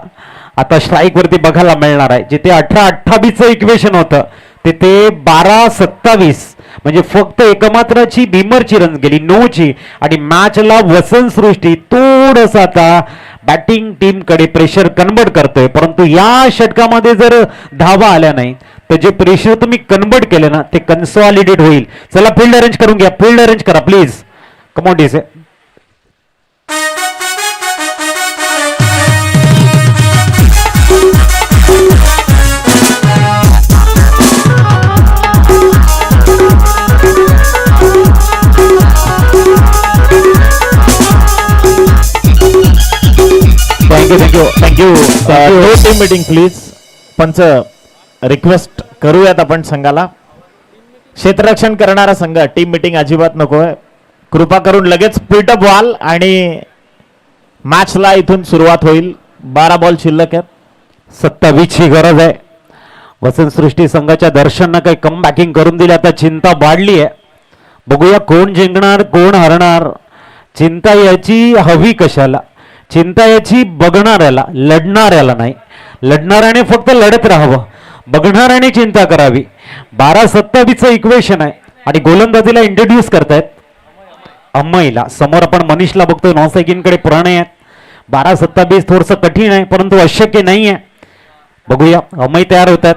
आता स्ट्राईक वरती बघायला मिळणार आहे. जिथे 18-28चं इक्वेशन होतं तिथे 12-27 म्हणजे फक्त एकमात्राची भीमरची रन गेली, नोची, आणि मॅचला वसंत सृष्टी थोडंसं आता बॅटिंग टीम कडे प्रेशर कन्वर्ट करतोय, परंतु या षटकामध्ये जर धावा आल्या नाही तर जे प्रेशर तुम्ही कन्वर्ट केलं ना ते कन्सॉलिडेट होईल. चला फील्ड अरेंज करून घ्या, फील्ड अरेंज करा प्लीज. कम ऑन डीसे.
थँक्यू. Team meeting please. पंच रिक्वेस्ट करूयात आपण संघाला. क्षेत्ररक्षण करणारा संघ टीम मीटिंग अजिबात नकोय. कृपा करून लगेच पिटअप व्हाल आणि मॅचला इथून सुरुवात होईल. 12 बॉल शिल्लक आहेत.
27 ची गरज आहे. वसंत सृष्टी संघाच्या दर्शननं काही कम बॅकिंग करून दिली, आता चिंता वाढली आहे. बघूया कोण जिंकणार कोण हरणार. चिंता याची हवी कशाला, चिंता याची बघणाऱ्याला, लढणाऱ्याला नाही. लढणाऱ्याने फक्त लढत राहावं, बघणाऱ्याने चिंता करावी. 12-27चं इक्वेशन आहे आणि गोलंदाजीला इंट्रोड्यूस करतायत अम्मईला. समोर आपण मनीषला बघतोय, नॉनसायकिनकडे पुराणे आहेत. 12-27 थोडंसं कठीण आहे परंतु अशक्य नाही आहे. बघूया अम्मई तयार होत आहेत.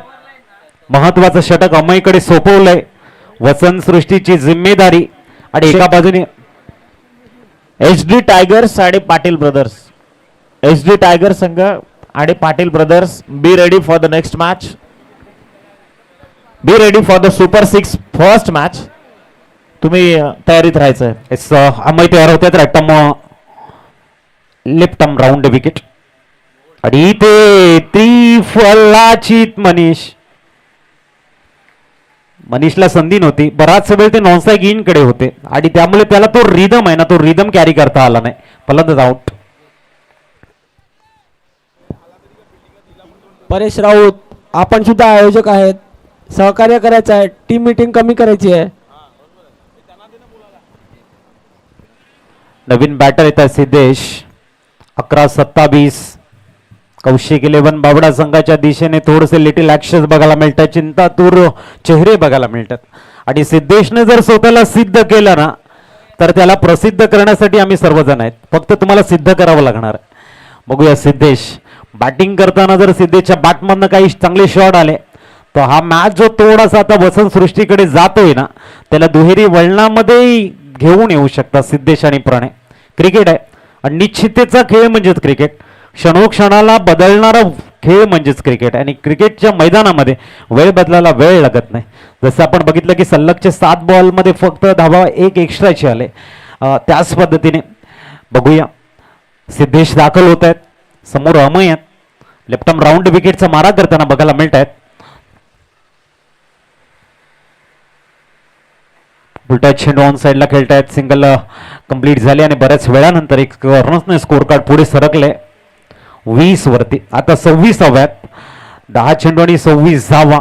महत्वाचं षटक अम्मईकडे सोपवलंय. वसंत सृष्टीची जिम्मेदारी आणि एका बाजूने
HD टायगर्स आणि पाटील ब्रदर्स. HD टायगर संघ आणि Patil brothers, be ready for the next match. Be ready for the super 6 first match. तुम्ही तयारीत राहायचंय.
अम्मई तयार होत आहेत. लेफ्ट आर्म राऊंड विकेट आणि ते त्रिफलाचित मनीषला संधी नव्हती. बराच वेळ ते नॉनसाईक इन कडे होते आणि त्यामुळे त्याला तो रिदम आहे ना, तो रिदम कॅरी करता आला नाही. फलंदाज आउट.
परेश राऊत, आपण सुद्धा आयोजक आहेत, सहकार्य करायचं आहे, टीम मीटिंग कमी करायची आहे.
नवीन बॅटर येत आहे सिद्धेश. 11-27. कौशिक 11 बावडा संघाच्या दिशेने थोडेसे लिटिल ऍक्शन बघायला मिळतात, चिंतातूर चेहरे बघायला मिळतात. आणि सिद्धेशने जर स्वतःला सिद्ध केलं ना तर त्याला प्रसिद्ध करण्यासाठी आम्ही सर्वजण आहेत. फक्त तुम्हाला सिद्ध करावं लागणार आहे. बघूया सिद्धेश बॅटिंग करताना जर सिद्धेशच्या बॅटमधनं काही चांगले शॉट आले तर हा मॅच जो थोडासा आता वसंत सृष्टीकडे जातोय ना त्याला दुहेरी वळणामध्ये घेऊन येऊ शकतात सिद्धेश आणि प्रणय. क्रिकेट आहे, अनिश्चिततेचा खेळ म्हणजेच क्रिकेट. क्षणोक्षणाला बदलणारा खेळ म्हणजेच क्रिकेट. आणि क्रिकेटच्या मैदानामध्ये वेळ बदलायला वेळ लागत नाही. जसं आपण बघितलं की सलगचे 7 बॉलमध्ये फक्त धावा 1 एक्स्ट्राचे आले, त्याच पद्धतीने बघूया सिद्धेश दाखल होत आहेत. समोर अमय आहेत. लेफ्ट आर्म राऊंड विकेटचा मारा करताना बघायला मिळत आहेत. उलटा चेंडू ऑन साईडला खेळतायत. सिंगल कंप्लीट झाले आणि बऱ्याच वेळानंतर एक रनर्सने स्कोर कार्ड पुढे सरकले 20 वरती. आता 26 हव्यात. 10 चेंडू आणि 26 धावा.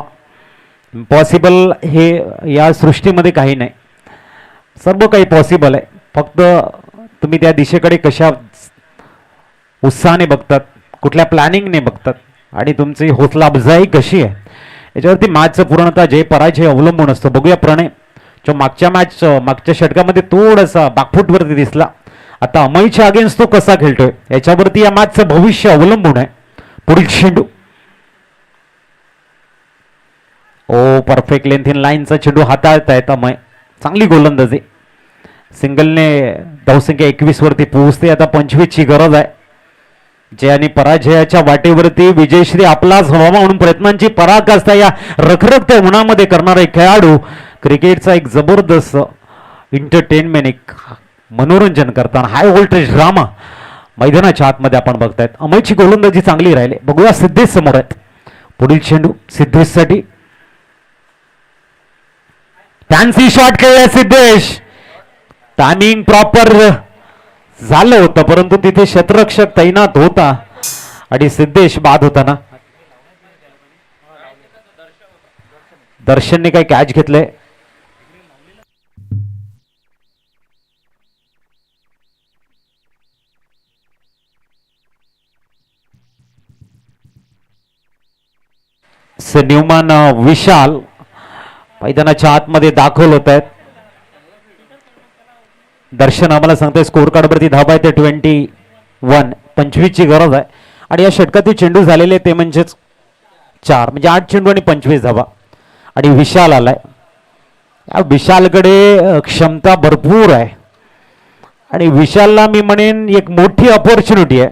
पॉसिबल हे या सृष्टीमध्ये काही नाही, सर्व काही पॉसिबल आहे. फक्त तुम्ही त्या दिशेकडे कशा उत्साहाने बघतात, कुठल्या प्लॅनिंगने बघतात आणि तुमची हौसला अफजाई कशी आहे याच्यावरती मॅचचं पूर्णतः जय पराजय अवलंबून असतो. बघूया प्रणय जो मागच्या षटकामध्ये थोडासा बॅकफुटवरती दिसला, आता अमयच्या अगेन्स्ट तो कसा खेळतोय याच्यावरती या मॅचचं भविष्य अवलंबून आहे. पुढील चेंडू परफेक्ट लेंथ इन लाईनचा चेंडू हाताळतायत अमय. चांगली गोलंदाजी. सिंगलने धावसंख्या 21 वरती पोहोचते. आता 25 ची गरज आहे. जय आणि पराजयाच्या वाटेवरती विजयश्री आपलाच व्हावा म्हणून प्रयत्नांची पराकाष्ठा या रखरखत्या उन्हामध्ये करणारा एक खेळाडू. क्रिकेटचा एक जबरदस्त एंटरटेनमेंट, एक मनोरंजन करताना हाय व्होल्टेज ड्रामा मैदानाच्या आतमध्ये आपण बघतायत. अमयची गोलंदाजी चांगली राहिली. बघूया सिद्धेश समोर आहेत. पुढील चेंडू सिद्धेशसाठी. फॅन्सी शॉट खेळला सिद्धेश. टायमिंग प्रॉपर झालं होतं परंतु तिथे क्षेत्ररक्षक तैनात होता आणि सिद्धेश बाद होताना दर्शनने काही कॅच घेतलंय. न्यूमन विशाल मैदानाच्या आतमध्ये दाखल होत आहेत. दर्शन आम्हाला सांगतोय स्कोर कार्डवरती धावा आहे ते 21 ची गरज आहे. आणि या षटकातील चेंडू झालेले ते म्हणजेच 4 म्हणजे 8 चेंडू आणि 25 धावा. आणि विशाल आलाय. या विशालकडे क्षमता भरपूर आहे आणि विशालला मी म्हणेन एक मोठी अपॉर्च्युनिटी आहे.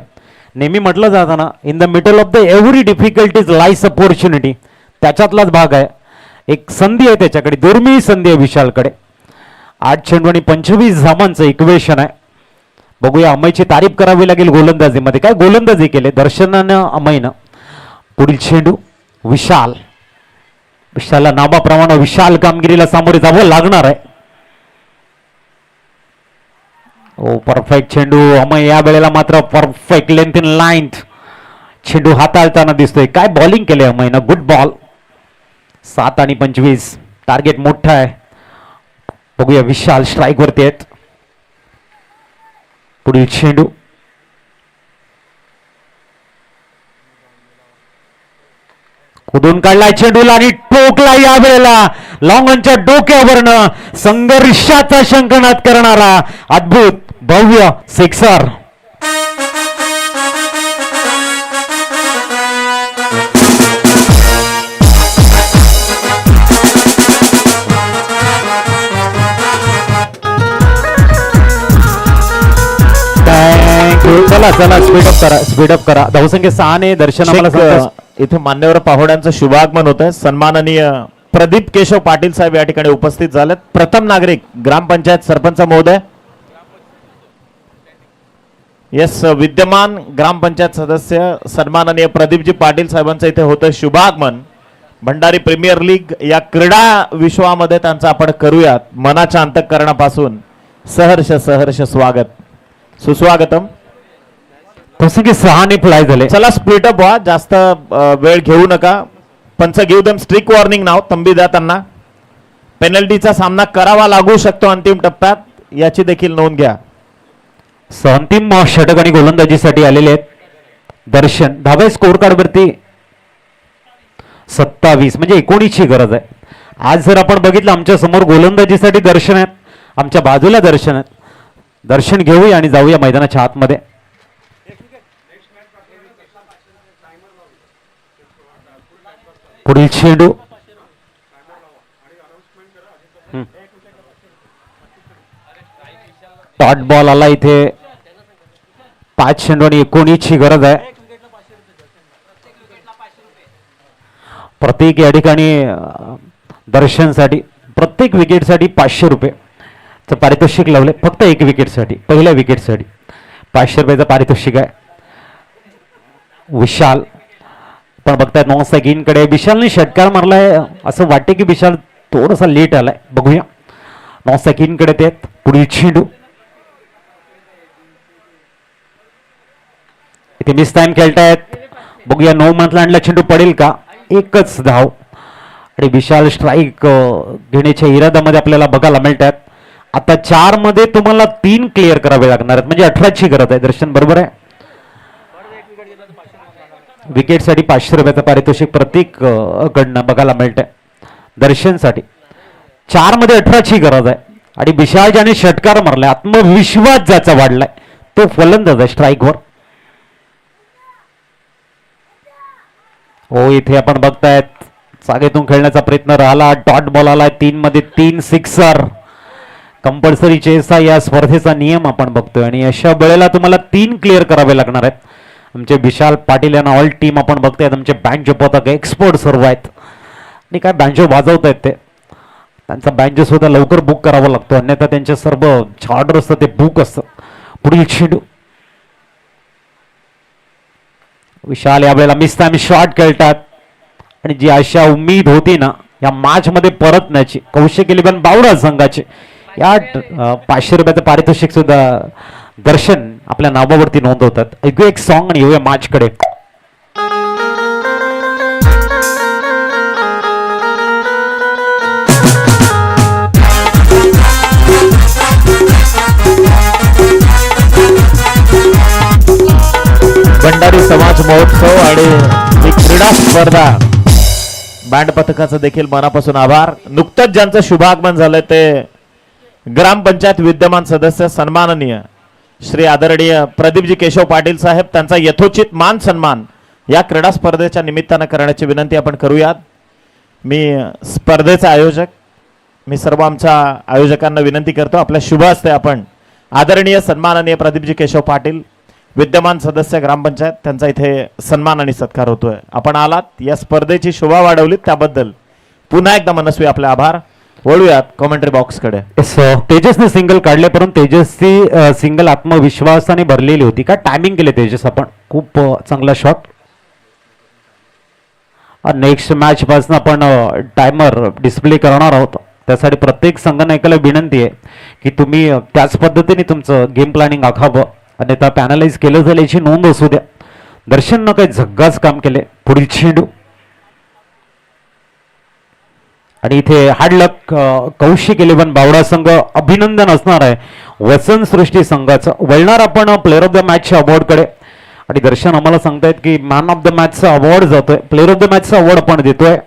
नेहमी म्हटलं जातं ना, in the middle of the every difficulties lies opportunity. त्याच्यातलाच भाग आहे. एक संधी आहे त्याच्याकडे, दुर्मिळ संधी आहे विशालकडे. 8 चेंडू आणि 25 धावांचं इक्वेशन आहे. बघूया, अमयची तारीफ करावी लागेल गोलंदाजीमध्ये. काय गोलंदाजी केले दर्शनानं अमयनं. पुढील चेंडू विशाल. विशालला नावाप्रमाणे विशाल कामगिरीला सामोरे जावं लागणार आहे. ओ परफेक्ट चेंडू. अमय या वेळेला मात्र परफेक्ट लेंथ इन लाईन चेंडू हाताळताना दिसतोय. काय बॉलिंग केले अमयनं, गुड बॉल. 7 आणि 25 टार्गेट मोठं आहे. बघूया, विशाल स्ट्राईक वरती आहेत. पुढील चेंडू कुदून काढलाय चेंडूला आणि टोकला या वेळेला लॉंगनच्या डोक्यावरनं संघर्षाचा शंखनाद करणारा अद्भुत भव्य सिक्सर. चला चला स्पीडअप करा. धावसंख्या 6 ने दर्शन आम्हाला सांगतोय.
इथे मान्यवर पाहुण्यांचं शुभागमन होत आहे. सन्माननीय प्रदीप केशव पाटील साहेब या ठिकाणी उपस्थित झालेत. प्रथम नागरिक ग्रामपंचायत सरपंच महोदय. येस, विद्यमान ग्रामपंचायत सदस्य सन्माननीय प्रदीपजी पाटील साहेबांचं इथे होतं शुभागमन. भंडारी प्रीमियर लीग या क्रीडा विश्वामध्ये त्यांचं आपण करूयात मनाच्या अंतःकरणापासून सहर्ष स्वागत, सुस्वागतम.
धावसंख्या 6 ने फ्लाय झाले.
चला स्प्लिटअप व्हा, जास्त वेळ घेऊ नका. पंच गिव्ह देम स्ट्रिक वॉर्निंग नाव. तंबी द्या त्यांना. पेनल्टीचा सामना करावा लागू शकतो अंतिम टप्प्यात, याची देखील नोंद घ्या.
अंतिम षटक आणि गोलंदाजीसाठी आलेले आहेत दर्शन. धाबे स्कोर कार्ड वरती 27 म्हणजे 19 ची गरज आहे. आज जर आपण बघितलं, आमच्या समोर गोलंदाजीसाठी दर्शन आहेत, आमच्या बाजूला दर्शन आहेत. दर्शन घेऊया आणि जाऊया मैदानाच्या आतमध्ये. पुढील चेंडू डॉट बॉल आला इथे. 5 चेंडू आणि 19 ची गरज आहे. प्रत्येक या ठिकाणी दर्शनसाठी प्रत्येक विकेटसाठी 500 रुपये पारितोषिक लावले. फक्त एक विकेटसाठी, पहिल्या विकेटसाठी 500 रुपयाचं पारितोषिक आहे. विशाल पण बघतायत नॉन कडे. विशालने षटकार मारलाय, असं वाटते की विशाल थोडासा लेट आलाय. बघूया, नॉन कडे ते. पुढील चेंडू इथे मिस टाइम खेळतायत. बघूया, 9 मंथला आणला चेंडू पडेल का. एकच धाव आणि विशाल स्ट्राईक घेण्याच्या इराद्यामध्ये आपल्याला बघायला मिळतात. आता 4 मध्ये तुम्हाला 3 क्लिअर करावे लागणार आहेत, म्हणजे 18 ची गरज आहे. दर्शन बरोबर आहे. विकेटसाठी 500 रुपयाचं पारितोषिक प्रत्येक कडनं बघायला मिळतंय दर्शनसाठी. 4 मध्ये 18 ची गरज आहे. आणि विशाल ज्याने षटकार मारलाय, आत्मविश्वास ज्याचा वाढलाय, तो फलंदाज आहे स्ट्राईकवर. हो, इथे आपण बघतायत जागेतून खेळण्याचा प्रयत्न राहिला. डॉट बॉल आला. 3 मध्ये 3 सिक्सर. कंपल्सरी चेस या स्पर्धेचा नियम आपण बघतोय आणि अशा वेळेला तुम्हाला 3 क्लिअर करावे लागणार आहेत. आमचे विशाल पाटील यांना ऑल टीम आपण बघतायत. आमचे बँजो पथक एक्सपर्ट सर्व आहेत आणि काय बँजो वाजवत आहेत ते. त्यांचा बँजो सुद्धा लवकर बुक करावा लागतो, अन्यथा त्यांचे सर्व ऑर्डर असतं ते बुक असतं. पुढील चेंडू विशाल यावेळेला मिस टाइम शॉट खेळतात आणि जी आशा उम्मीद होती ना या मॅच मध्ये परतण्याची कौशिक इलेव्हन बावडा संघाचे, या 500 रुपयाचं पारितोषिक सुद्धा दर्शन आपल्या नावावरती नोंदवतात. ऐकूया एक सॉन्ग आणि येऊया मॅच कडे.
भंडारी समाज महोत्सव आणि ही क्रीडा स्पर्धा बँड पथकाचं देखील मनापासून आभार. नुकतंच ज्यांचं शुभागमन झालंय ते ग्रामपंचायत विद्यमान सदस्य सन्माननीय श्री आदरणीय प्रदीपजी केशव पाटील साहेब, त्यांचा यथोचित मान सन्मान या क्रीडा स्पर्धेच्या निमित्तानं करण्याची विनंती आपण करूयात. मी स्पर्धेचा आयोजक, मी सर्व आमच्या आयोजकांना विनंती करतो, आपल्या शुभ हस्ते आपण आदरणीय सन्माननीय प्रदीपजी केशव पाटील विद्यमान सदस्य ग्रामपंचायत त्यांचा इथे सन्मान आणि सत्कार होतोय. आपण आलात, या स्पर्धेची शोभा वाढवलीत, त्याबद्दल पुन्हा एकदा मनस्वी आपले आभार. वळूयात कॉमेंट्री बॉक्सकडे.
तेजसने सिंगल काढले, परंतु तेजसची सिंगल आत्मविश्वासाने भरलेली होती. का टायमिंग केले तेजस आपण, खूप चांगला शॉट. नेक्स्ट मॅच पासून आपण टायमर डिस्प्ले करणार आहोत, त्यासाठी प्रत्येक संघनायकाला विनंती आहे की तुम्ही त्याच पद्धतीने तुमचं गेम प्लॅनिंग आखावं आणि त्या पॅनलाइज केलं जाईल याची नोंद असू द्या. दर्शननं काही झग्गाच काम केले. पुढील चेंडू आणि इथे हार्डलक कौशिक 11 बावडा संघ अभिनंदन असणार आहे वसंत सृष्टी संघाचं. वळणार आपण प्लेअर ऑफ द मॅचच्या अवॉर्डकडे आणि दर्शन आम्हाला सांगतायत की मॅन ऑफ द मॅचचा अवॉर्ड जातोय, प्लेअर ऑफ द मॅचचा अवॉर्ड आपण देतोय.